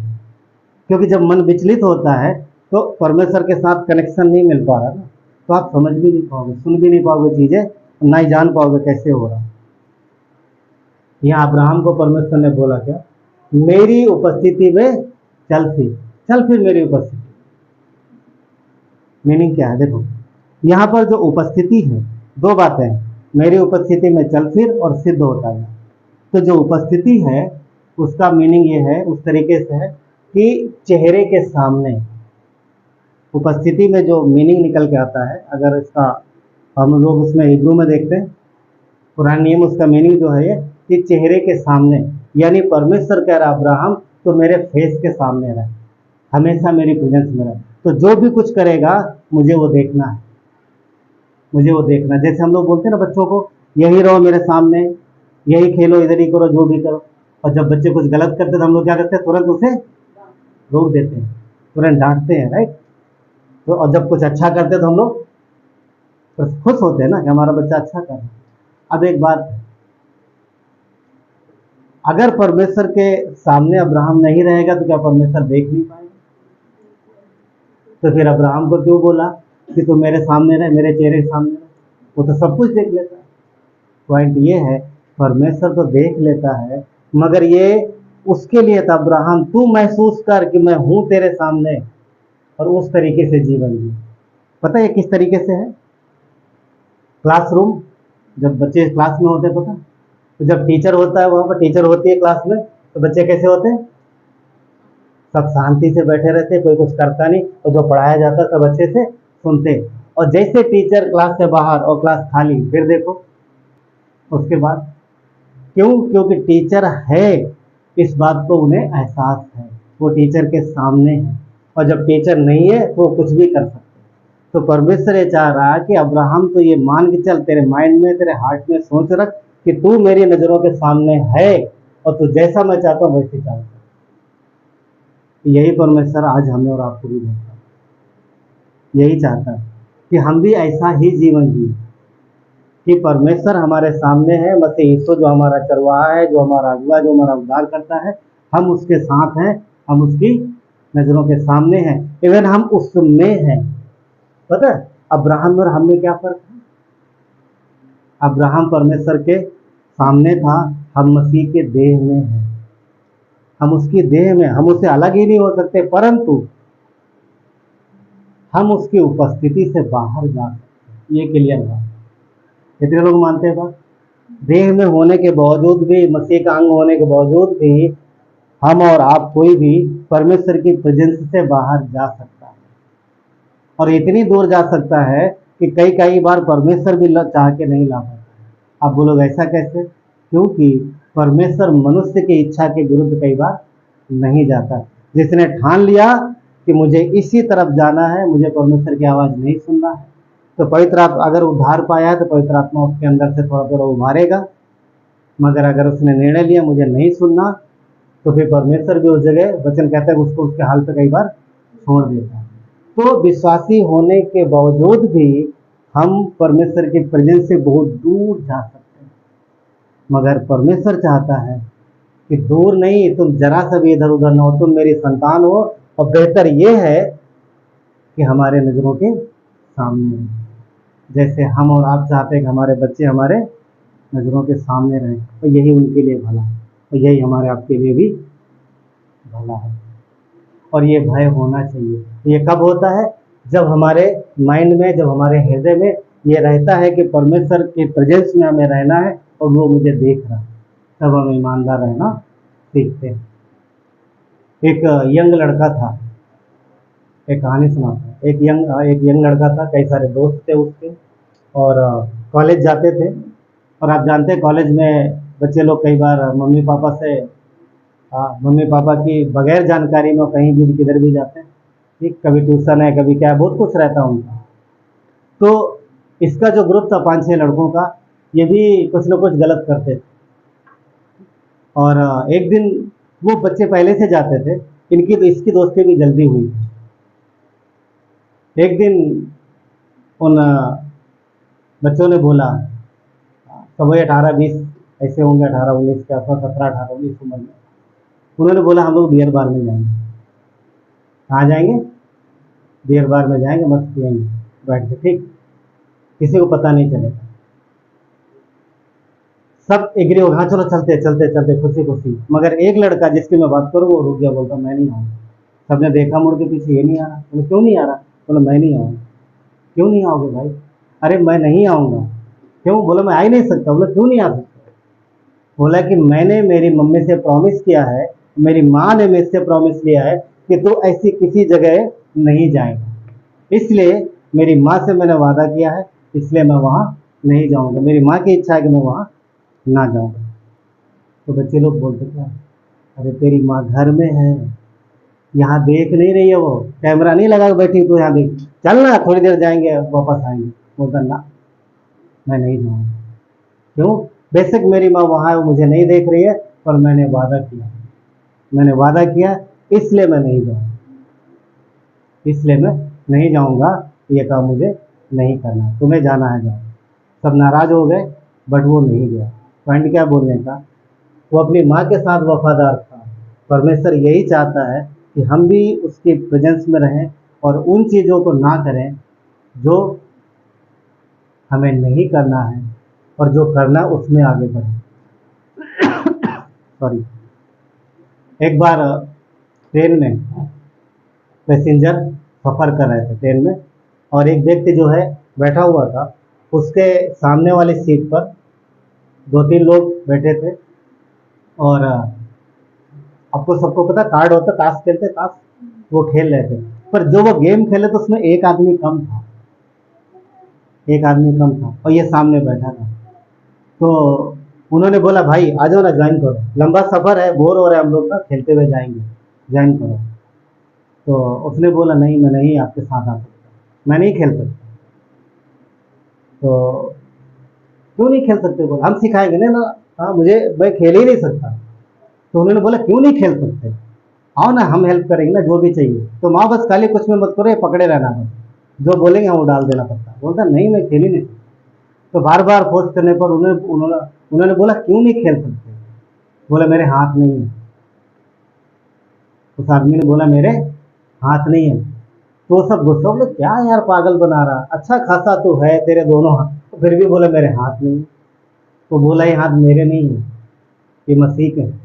क्योंकि जब मन विचलित होता है तो परमेश्वर के साथ कनेक्शन नहीं मिल पा रहा ना, तो आप समझ भी नहीं पाओगे, सुन भी नहीं पाओगे चीज़ें, ना ही जान पाओगे कैसे हो रहा है। यहाँ अब्राहम को परमेश्वर ने बोला क्या, मेरी उपस्थिति में चल फिर मेरी उपस्थिति। मीनिंग क्या है देखो, यहाँ पर जो उपस्थिति है, दो बातें हैं, मेरी उपस्थिति में चल फिर और सिद्ध होता है। तो जो उपस्थिति है उसका मीनिंग ये है, उस तरीके से है कि चेहरे के सामने। उपस्थिति में जो मीनिंग निकल के आता है, अगर इसका हम लोग उसमें हिब्रू में देखते हैं, पुराने नियम, उसका मीनिंग जो है ये कि चेहरे के सामने, यानी परमेश्वर कह रहा अब्राहम तो मेरे फेस के सामने रहे, हमेशा मेरी प्रेजेंस में रहे। तो जो भी कुछ करेगा मुझे वो देखना है, मुझे वो देखना। जैसे हम लोग बोलते हैं ना बच्चों को, यही रहो मेरे सामने, यही खेलो, इधर ही करो, जो भी करो। और जब बच्चे कुछ गलत करते तो हम लोग क्या करते हैं, तुरंत उसे रोक देते हैं, तुरंत डांटते हैं, राइट। तो और जब कुछ अच्छा करते तो हम लोग खुश होते हैं ना कि हमारा बच्चा अच्छा कर रहा है। अब एक बात है, अगर परमेश्वर के सामने अब्राहम नहीं रहेगा तो क्या परमेश्वर देख नहीं पाएगा? तो फिर अब्राहम को क्यों बोला कि तू मेरे सामने रहे, मेरे चेहरे के सामने रहे? वो तो सब कुछ देख लेता है। पॉइंट ये है, परमेश्वर तो देख लेता है, मगर ये उसके लिए था, अब्राहम तू महसूस कर कि मैं हूं तेरे सामने, और उस तरीके से जीवन जी। पता है किस तरीके से है? क्लासरूम, जब बच्चे क्लास में होते हैं, पता, तो जब टीचर होता है, वहां पर टीचर होती है क्लास में, तो बच्चे कैसे होते हैं? सब शांति से बैठे रहते, कोई कुछ करता नहीं, और जो पढ़ाया जाता है सब अच्छे से सुनते। और जैसे टीचर क्लास से बाहर और क्लास खाली, फिर देखो उसके बाद क्यों? क्योंकि टीचर है, इस बात को उन्हें एहसास है, वो टीचर के सामने है। और जब टीचर नहीं है तो वो कुछ भी कर सकते। तो परमेश्वर ये चाह रहा है कि अब्राहम तो ये मान के चल, तेरे माइंड में, तेरे हार्ट में सोच रख कि तू मेरी नजरों के सामने है, और तू जैसा मैं चाहता हूँ वैसे चाहता हूँ। यही परमेश्वर आज हमें और आपको भी देता है, यही चाहता है कि हम भी ऐसा ही जीवन जिए कि परमेश्वर हमारे सामने है, मसीह यीशु जो हमारा चरवाहा है, जो हमारा अगुवा, जो हमारा उद्धार करता है, हम उसके साथ हैं, हम उसकी नजरों के सामने हैं, इवन हम उसमें हैं। पता है अब्राहम और हम में क्या फर्क है? अब्राहम परमेश्वर के सामने था, हम मसीह के देह में हैं, हम उसकी देह में, हम उससे अलग ही नहीं हो सकते, परंतु हम उसकी उपस्थिति से बाहर जा सकते। ये क्लियर बात, कितने लोग मानते हैं बात? देह में होने के बावजूद भी, मसीह का अंग होने के बावजूद भी, हम और आप कोई भी परमेश्वर की प्रेजेंस से बाहर जा सकता है, और इतनी दूर जा सकता है कि कई बार परमेश्वर भी चाह के नहीं ला पाता। आप बोलोगे ऐसा कैसे? क्योंकि परमेश्वर मनुष्य की इच्छा के विरुद्ध कई बार नहीं जाता। जिसने ठान लिया कि मुझे इसी तरफ जाना है, मुझे परमेश्वर की आवाज़ नहीं सुनना है, तो पवित्र आत्मा, अगर उद्धार पाया है तो पवित्र आत्मा उसके अंदर से थोड़ा थोड़ा उभारेगा। मगर अगर उसने निर्णय लिया मुझे नहीं सुनना, तो फिर परमेश्वर भी उस जगह, वचन कहता है, उसको उसके हाल पे कई बार छोड़ देता है। तो विश्वासी होने के बावजूद भी हम परमेश्वर की प्रेजेंस से बहुत दूर जा सकते हैं, मगर परमेश्वर चाहता है कि दूर नहीं, तुम जरा सा भी इधर उधर ना हो, तुम मेरी संतान हो, और बेहतर ये है कि हमारे नजरों के सामने, जैसे हम और आप चाहते हैं कि हमारे बच्चे हमारे नजरों के सामने रहें, तो यही उनके लिए भला है, और यही हमारे आपके लिए भी भला है। और ये भय होना चाहिए। ये कब होता है? जब हमारे माइंड में, जब हमारे हृदय में ये रहता है कि परमेश्वर के प्रेजेंस में हमें रहना है और वो मुझे देख रहा है, तब हम ईमानदार रहना सीखते हैं। एक यंग लड़का था, एक कहानी सुनाता है। एक यंग लड़का था, कई सारे दोस्त थे उसके, और कॉलेज जाते थे। और आप जानते हैं कॉलेज में बच्चे लोग कई बार मम्मी पापा की बगैर जानकारी में कहीं भी किधर भी जाते हैं, ठीक, कभी ट्यूशन है, कभी क्या है, बहुत कुछ रहता है उनका। तो इसका जो ग्रुप था 5-6 लड़कों का, ये भी कुछ न कुछ गलत करते थे। और एक दिन वो बच्चे पहले से जाते थे, इसकी दोस्ती भी जल्दी हुई। एक दिन उन बच्चों ने बोला सब वही 18-20 ऐसे होंगे, 18-19 के आसपास, 17-18-19 उम्र में। उन्होंने बोला हम लोग बियर बार में जाएंगे। कहाँ जाएंगे? बियर बार में जाएंगे, मस्त पिएंगे बैठ के, ठीक, किसी को पता नहीं चलेगा। सब एग्री हो, हाँ चलो चलते चलते चलते खुशी खुशी। मगर एक लड़का जिसकी मैं बात करूँ वो रुक गया, बोलता मैं नहीं आऊँगा। सबने देखा मुड़ के पीछे, ये नहीं आ रहा। बोले क्यों नहीं आ रहा? बोला मैं नहीं आऊँगा। क्यों नहीं आओगे भाई? अरे मैं नहीं आऊँगा। क्यों? बोला मैं आ ही नहीं सकता। बोला क्यों नहीं आ सकता? बोला कि मैंने मेरी मम्मी से प्रॉमिस किया है, मेरी माँ ने मेरे से प्रॉमिस लिया है कि तू ऐसी किसी जगह नहीं जाएगा, इसलिए मेरी माँ से मैंने वादा किया है, इसलिए मैं वहाँ नहीं जाऊँगा। मेरी माँ की इच्छा है कि मैं वहाँ ना जाऊँगा। तो बच्चे लोग बोलते क्या, अरे तेरी माँ घर में है, यहाँ देख नहीं रही है, वो कैमरा नहीं लगा के बैठी, तो यहाँ देख, चल ना थोड़ी देर जाएंगे वापस आएंगे। बोलता ना मैं नहीं जाऊँगा। क्यों? बेशक मेरी माँ वहाँ है, वो मुझे नहीं देख रही है, पर मैंने वादा किया, मैंने वादा किया, इसलिए मैं नहीं जाऊँगा, इसलिए मैं नहीं जाऊँगा। ये काम मुझे नहीं करना, तुम्हें जाना है जाओ। सब नाराज हो गए, बट वो नहीं गया। पॉइंट क्या बोलने का, वो अपनी माँ के साथ वफादार था। परमेश्वर यही चाहता है कि हम भी उसकी प्रेजेंस में रहें और उन चीज़ों को ना करें जो हमें नहीं करना है, और जो करना उसमें आगे बढ़े। सॉरी, एक बार ट्रेन में पैसेंजर सफ़र कर रहे थे ट्रेन में, और एक व्यक्ति जो है बैठा हुआ था, उसके सामने वाली सीट पर 2-3 लोग बैठे थे। और आपको सबको पता कार्ड होता, ताश खेलते, ताश वो खेल रहे थे। पर जो वो गेम खेले तो उसमें एक आदमी कम था, एक आदमी कम था, और ये सामने बैठा था। तो उन्होंने बोला भाई आ जाओ ना, ज्वाइन करो, लंबा सफ़र है, बोर हो रहा है हम लोग का, खेलते हुए जाएंगे, ज्वाइन करो। तो उसने बोला नहीं मैं नहीं आपके साथ आ सकता, मैं नहीं खेल सकता। तो क्यों नहीं खेल सकते? बोला हम सिखाएंगे। नहीं ना, हाँ मुझे, मैं खेल ही नहीं सकता। तो उन्होंने बोला क्यों नहीं खेल सकते? आओ ना, हम हेल्प करेंगे ना, जो भी चाहिए। तो माँ बस खाली कुछ में मत करो, ये पकड़े रहना बस, जो बोलेंगे हम वो डाल देना पड़ता। बोलता नहीं मैं खेल ही नहीं सकता। तो बार बार फोर्स करने पर उन्होंने बोला क्यों नहीं खेल सकते? बोला मेरे हाथ नहीं है। उस आदमी ने बोला मेरे हाथ नहीं है। तो सब गुस्सा, बोले क्या यार पागल बना रहा, अच्छा खासा तो है तेरे दोनों हाथ, तो फिर भी बोले मेरे हाथ नहीं है। तो बोला ये हाथ मेरे नहीं है, ये मसीह के हैं,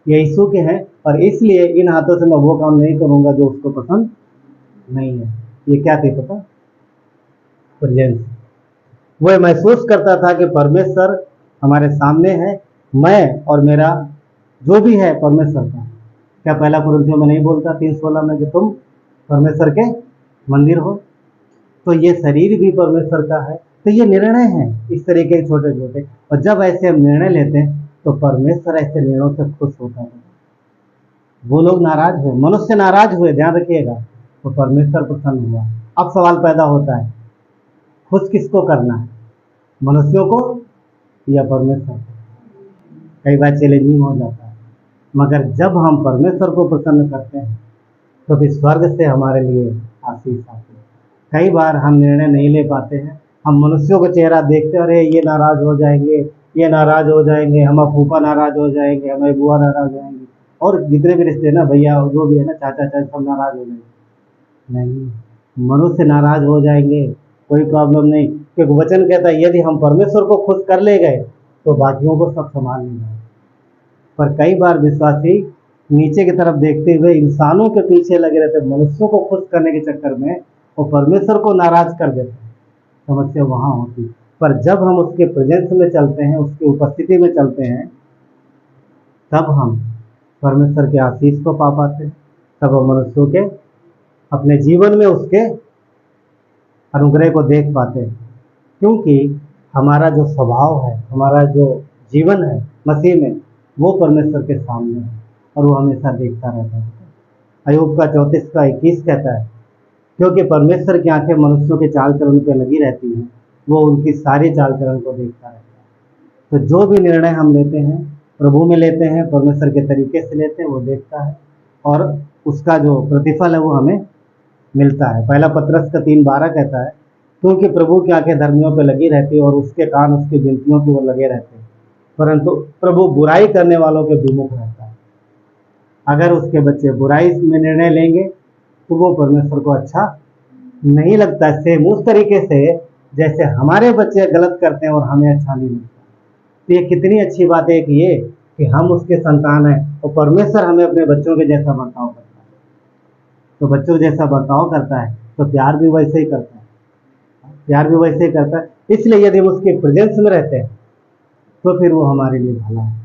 ये यीशु के हैं, और इसलिए इन हाथों से मैं वो काम नहीं करूँगा जो उसको पसंद नहीं है। ये क्या थी पता? प्रेजेंस। वो महसूस करता था कि परमेश्वर हमारे सामने है, मैं और मेरा जो भी है परमेश्वर का। क्या पहला कुरिन्थियों में नहीं बोलता 3:16 में कि तुम परमेश्वर के मंदिर हो? तो ये शरीर भी परमेश्वर का है। तो ये निर्णय हैं इस तरीके के छोटे छोटे, और जब ऐसे हम निर्णय लेते हैं तो परमेश्वर ऐसे निर्णयों से खुश होता है। वो लोग नाराज हुए, मनुष्य नाराज हुए, ध्यान रखिएगा, तो परमेश्वर प्रसन्न हुआ। अब सवाल पैदा होता है, खुश किसको करना है, मनुष्यों को या परमेश्वर को? कई बार चैलेंजिंग हो जाता है, मगर जब हम परमेश्वर को प्रसन्न करते हैं तो फिर स्वर्ग से हमारे लिए आशीष आती है। कई बार हम निर्णय नहीं ले पाते हैं, हम मनुष्यों का चेहरा देखते हैं, अरे ये नाराज हो जाएंगे, ये नाराज हो जाएंगे, हमारा फूफा नाराज हो जाएंगे, हमारी बुआ नाराज हो जाएंगे, और जितने भी रिश्ते ना, भैया जो भी है ना, चाचा चाचा, सब नाराज हो जाएंगे। नहीं, मनुष्य नाराज हो जाएंगे, कोई प्रॉब्लम नहीं, क्योंकि वचन कहता है यदि हम परमेश्वर को खुश कर ले गए तो बाकियों को सब संभाल लेंगे। पर कई बार विश्वासी नीचे की तरफ देखते हुए इंसानों के पीछे लगे रहते, मनुष्यों को खुश करने के चक्कर में वो परमेश्वर को नाराज कर देते हैं। समस्या वहाँ होती। पर जब हम उसके प्रेजेंस में चलते हैं, उसकी उपस्थिति में चलते हैं, तब हम परमेश्वर के आशीष को पा पाते हैं, तब हम मनुष्यों के अपने जीवन में उसके अनुग्रह को देख पाते हैं। क्योंकि हमारा जो स्वभाव है, हमारा जो जीवन है मसीह में, वो परमेश्वर के सामने है, और वो हमेशा देखता रहता है। अय्यूब का 34:21 कहता है, क्योंकि परमेश्वर की आंखें मनुष्यों के चाल चलन पर लगी रहती हैं, वो उनकी सारी चाल चलन को देखता रहता है। तो जो भी निर्णय हम लेते हैं प्रभु में लेते हैं, परमेश्वर के तरीके से लेते हैं, वो देखता है, और उसका जो प्रतिफल है वो हमें मिलता है। पहला पत्रस का 3:12 कहता है क्योंकि प्रभु की आंखें धर्मियों पे लगी रहती है और उसके कान उसकी विनतियों की ओर लगे रहते हैं, परंतु प्रभु बुराई करने वालों के विमुख रहता है। अगर उसके बच्चे बुराई में निर्णय लेंगे तो वो परमेश्वर को अच्छा नहीं लगता। सेम उस तरीके से जैसे हमारे बच्चे गलत करते हैं और हमें अच्छा नहीं लगता। तो ये कितनी अच्छी बात है कि ये कि हम उसके संतान हैं और परमेश्वर हमें अपने बच्चों के जैसा बर्ताव करता है। तो बच्चों जैसा बर्ताव करता है तो प्यार भी वैसे ही करता है, प्यार भी वैसे ही करता है। इसलिए यदि हम उसके प्रेजेंस में रहते हैं तो फिर वो हमारे लिए भला है,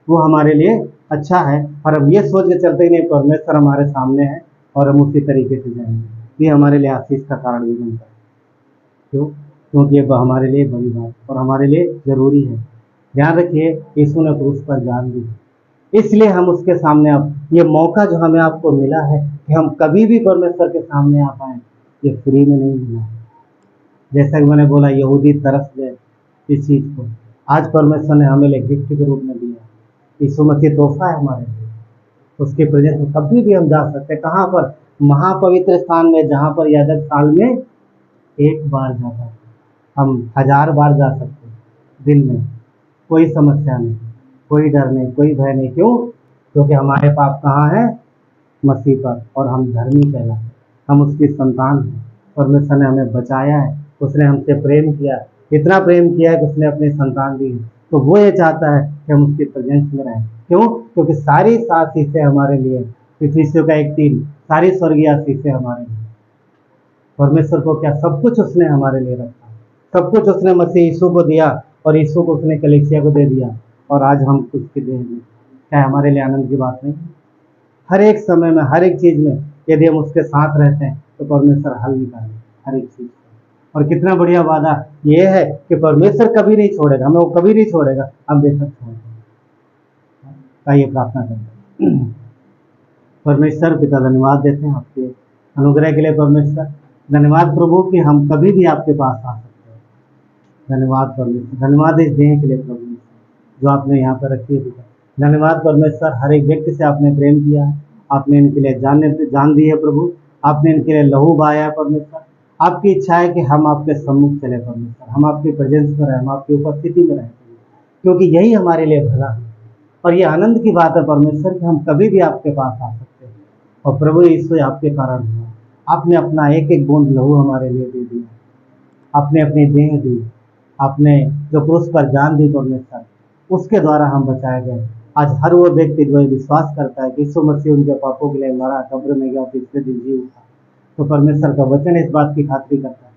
वो हमारे लिए अच्छा है। और हम ये सोच के चलते ही नहीं परमेश्वर हमारे सामने है और हम उसी तरीके से जाएंगे, ये हमारे लिए आशीष का कारण भी बनता है। क्यों? क्योंकि ये हमारे लिए बड़ी बात और हमारे लिए जरूरी है। ध्यान रखिए, यीशु ने क्रूस पर जान दी, इसलिए हम उसके सामने अब ये मौका जो हमें आपको मिला है कि हम कभी भी परमेश्वर के सामने आ पाए, ये फ्री में नहीं मिला है। जैसा कि मैंने बोला, यहूदी तरस गए इस चीज को, आज परमेश्वर ने हमें एक गिफ्ट के रूप में दिया। यीशु मसीह तोहफा है हमारे लिए, उसके प्रेजेंस में कभी भी हम जा सकते हैं। कहाँ पर? महापवित्र स्थान में, जहाँ पर याजक साल में एक बार जाता है, हम 1000 बार जा सकते हैं दिन में, कोई समस्या नहीं, कोई डर नहीं, कोई भय नहीं। क्यों? क्योंकि हमारे पाप कहाँ है? मसीह पर, और हम धर्मी कहलाते, हम उसकी संतान हैं। परमेश्वर ने हमें बचाया है, उसने हमसे प्रेम किया, इतना प्रेम किया है कि उसने अपनी संतान दी है। तो वो ये चाहता है कि हम उसके प्रेजेंस में रहें। क्यों? क्योंकि सारी आशीषें हमारे लिए, इफिसियों का 1:3, सारी स्वर्गीय आशीषें हमारे लिए। परमेश्वर को क्या सब कुछ उसने हमारे लिए रखा, सब कुछ उसने मसीह यीशु को दिया और यीशु को उसने कलीसिया को दे दिया, और आज हम उसके देह में। क्या हमारे लिए आनंद की बात नहीं? हर एक समय में, हर एक चीज में यदि हम उसके साथ रहते हैं तो परमेश्वर हल निकाले हर एक चीज। और कितना बढ़िया वादा ये है कि परमेश्वर कभी नहीं छोड़ेगा हमें, वो कभी नहीं छोड़ेगा, हम बेशक छोड़ देंगे। आइए प्रार्थना करें। परमेश्वर पिता, धन्यवाद देते हैं आपके अनुग्रह के लिए। परमेश्वर धन्यवाद प्रभु कि हम कभी भी आपके पास आ सकते हैं। धन्यवाद परमेश्वर, धन्यवाद इस देह के लिए प्रभु जो आपने यहाँ पर रखी है पिता। धन्यवाद परमेश्वर, हर एक व्यक्ति से आपने प्रेम किया है, आपने इनके लिए जान दी है प्रभु, आपने इनके लिए लहू बहाया है परमेश्वर। आपकी इच्छा है कि हम आपके सम्मुख चले परमेश्वर, हम आपके प्रेजेंस में रहें, हम आपकी उपस्थिति में रहें, क्योंकि यही हमारे लिए भला है। और ये आनंद की बात है परमेश्वर कि हम कभी भी आपके पास आ सकते हैं। और प्रभु यीशु आपके कारण हुआ, आपने अपना एक एक बूंद लहू हमारे लिए दे दिया, आपने अपनी देह दी, आपने जो क्रूस पर जान दी परमेश्वर, उसके द्वारा हम बचाए गए। आज हर वो व्यक्ति जो विश्वास करता है कि यीशु मसीह उनके पापों के लिए मरा, कब्र में गया, तीसरे दिन जी उठा, तो परमेश्वर का वचन इस बात की खातरी करता है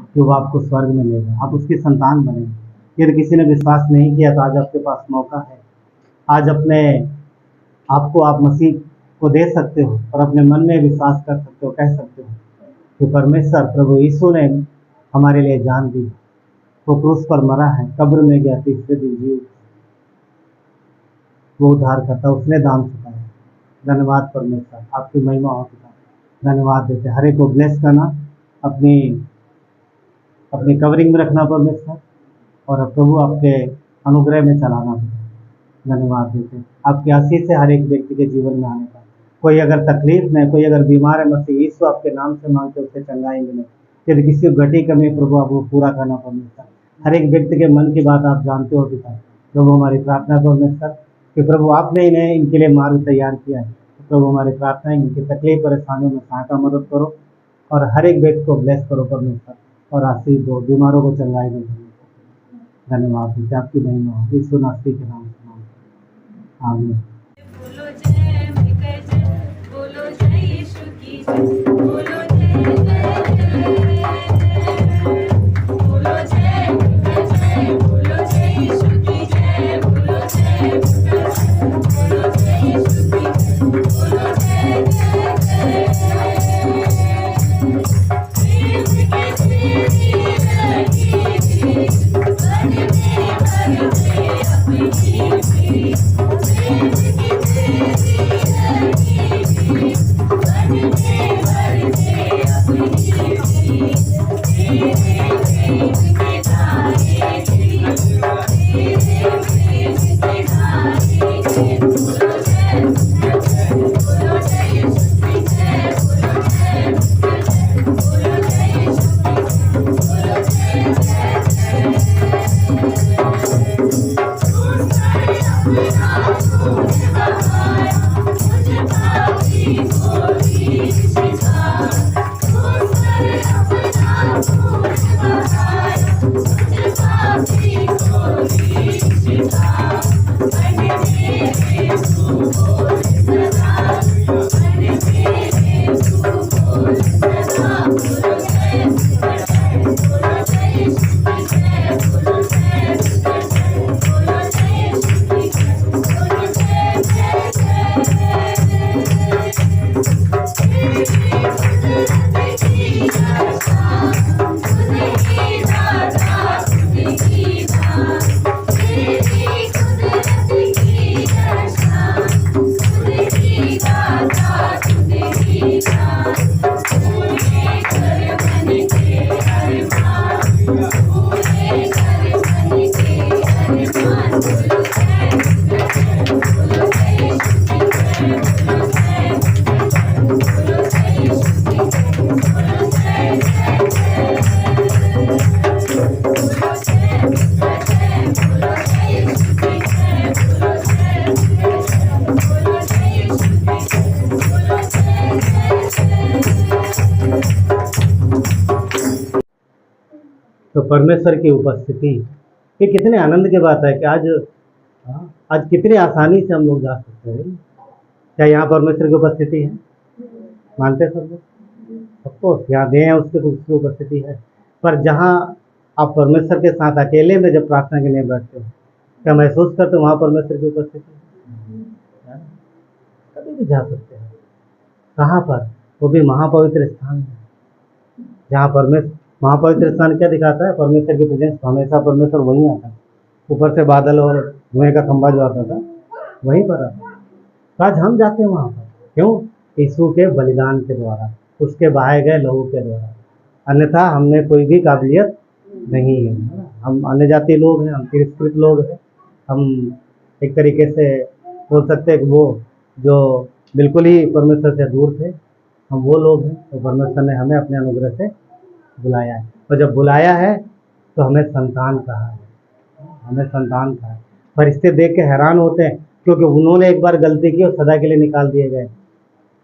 कि वो आपको स्वर्ग में लेगा, आप उसकी संतान बनेंगे। यदि किसी ने विश्वास नहीं किया तो आज आपके पास मौका है, आज अपने आपको आप मसीह को दे सकते हो और अपने मन में विश्वास कर सकते हो, कह सकते हो कि परमेश्वर प्रभु यीशु ने हमारे लिए जान दी, वो क्रूस पर मरा है, कब्र में गया, तीसरे दिन जी उठा, वो उद्धार करता, उसने दाम चुकाया। धन्यवाद परमेश्वर, आपकी महिमा हो पिता। धन्यवाद देते, हर एक को ब्लेस करना, अपनी कवरिंग में रखना परमेश्वर, और प्रभु आपके अनुग्रह में चलाना पिता। धन्यवाद देते, आपकी आशीष से हर एक व्यक्ति के जीवन में आने का। कोई अगर तकलीफ में, कोई अगर बीमार है, मसीह यीशु आपके नाम से मांगते उसे चंगाई मिले। यदि किसी को घटी कमी प्रभु आप वो पूरा करना परमेश्वर। हर एक व्यक्ति के मन की बात आप जानते हो पिता। प्रभु हमारी प्रार्थना परमेश्वर कि प्रभु आपने इन्हें इनके लिए मार्ग तैयार किया है, तो प्रभु हमारी प्रार्थना है इनकी तकलीफ परेशानियों में सहायता मदद करो और हर एक व्यक्ति को ब्लेस करो परमेश्वर, और आशीष दो, बीमारों को चंगाई दो। धन्यवाद देते, आपकी महिमा हो यीशु मसीह के नाम से। आमीन। बोलो जय मिलकर जय, बोलो जय यीशु की जय, बोलो जय बोलो जय मिलकर जय, बोलो जय यीशु की जय, बोलो जय मिलकर जय, बोलो जय यीशु की जय, बोलो जय जय जय। के सीढ़ी लगी अपनी बोलो जय तो परमेश्वर की उपस्थिति, ये कितने आनंद की बात है कि आज कितनी आसानी से हम लोग जा सकते हैं। क्या यहाँ परमेश्वर की उपस्थिति है? मानते सब लोग? सबको यहाँ दे हैं उसके तो उसकी उपस्थिति है। पर जहाँ आप परमेश्वर के साथ अकेले में जब प्रार्थना के लिए बैठते हो, क्या महसूस करते हो वहाँ परमेश्वर की उपस्थिति है? कभी भी जा सकते हैं। कहाँ पर? वो भी महापवित्र स्थान में, जहाँ परमेश्वर, महापवित्र स्थान क्या दिखाता है? परमेश्वर की प्रेजेंस। हमेशा परमेश्वर वहीं आता है। ऊपर से बादल और धुएं का खंभा जो आता था वहीं पर आता है। तो आज हम जाते हैं वहाँ पर, क्यों? यीशु के बलिदान के द्वारा, उसके बहाए गए लहू के द्वारा। अन्यथा हमने कोई भी काबिलियत नहीं है ना? हम अन्य जाति लोग हैं, हम तिरस्कृत लोग हैं, हम एक तरीके से बोल सकते हैं कि वो जो बिल्कुल ही परमेश्वर से दूर थे, हम वो लोग हैं। तो परमेश्वर ने हमें अपने अनुग्रह से बुलाया है, और जब बुलाया है तो हमें संतान कहा है, हमें संतान कहा है। फरिश्ते देख के हैरान होते हैं, क्योंकि उन्होंने एक बार गलती की और सदा के लिए निकाल दिए गए।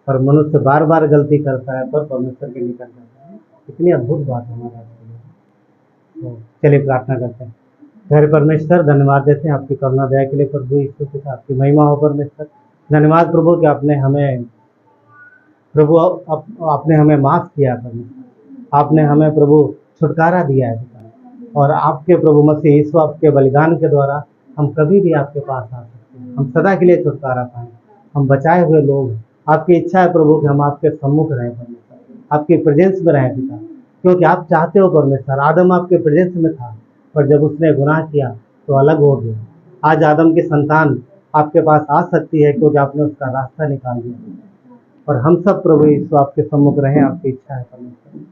पर मनुष्य बार बार गलती करता है, पर परमेश्वर के निकल जाता है। कितनी अद्भुत बात है हमारे लिए। तो चलिए प्रार्थना करते हैं। प्यारे परमेश्वर, धन्यवाद देते हैं आपकी करुणा दया के लिए। प्रभु यीशु के साथ आपकी महिमा हो परमेश्वर। धन्यवाद प्रभु कि आपने हमें, प्रभु आपने हमें माफ़ किया परमेश्वर। आपने हमें प्रभु छुटकारा दिया है पिता, और आपके प्रभु मसीह यीशु आपके बलिदान के द्वारा हम कभी भी आपके पास आ सकते हैं। हम सदा के लिए छुटकारा पाएं। हम बचाए हुए लोग हैं। आपकी इच्छा है प्रभु कि हम आपके सम्मुख रहें परमेश्वर, आपकी प्रेजेंस में रहें पिता, क्योंकि आप चाहते हो परमेश्वर। आदम आपके प्रेजेंस में था, पर जब उसने गुनाह किया तो अलग हो गया। आज आदम की संतान आपके पास आ सकती है, क्योंकि आपने उसका रास्ता निकाल दिया। और हम सब प्रभु यीशु आपके सम्मुख रहें, आपकी इच्छा है परमेश्वर।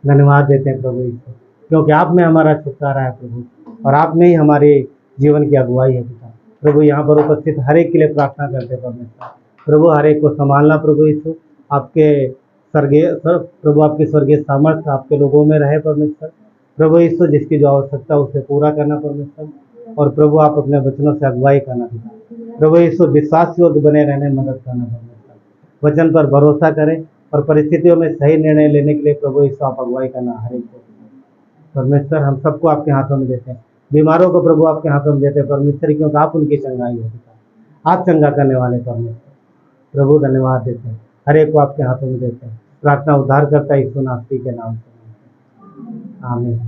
धन्यवाद देते हैं प्रभु यीशु, क्योंकि आप में हमारा छुटकारा है प्रभु, और आप में ही हमारे जीवन की अगुवाई है पिता। प्रभु यहाँ पर उपस्थित हर एक के लिए प्रार्थना करते हैं परमेश्वर। प्रभु हर एक को संभालना प्रभु यीशु, आपके स्वर्गीय प्रभु, आपकी स्वर्गीय सामर्थ्य आपके लोगों में रहे परमेश्वर। प्रभु यीशु जिसकी जो आवश्यकता उसे पूरा करना परमेश्वर, और प्रभु आप अपने वचनों से अगुवाई करना पिता। प्रभु यीशु विश्वास योग्य बने रहने में मदद करना परमेश्वर। वचन पर भरोसा करें और परिस्थितियों में सही निर्णय लेने के लिए प्रभु यीशु आप अगुवाई करना हर एक को परमेश्वर। हम सबको आपके हाथों में देते हैं। बीमारों को प्रभु आपके हाथों में देते हैं परमेश्वर, क्योंकि आप उनकी चंगाई है पिता। आप चंगा करने वाले परमेश्वर। प्रभु धन्यवाद देते हैं, हर एक को आपके हाथों में देते हैं। प्रार्थना उद्धार करता है यीशु नासरी के नाम से, आमीन।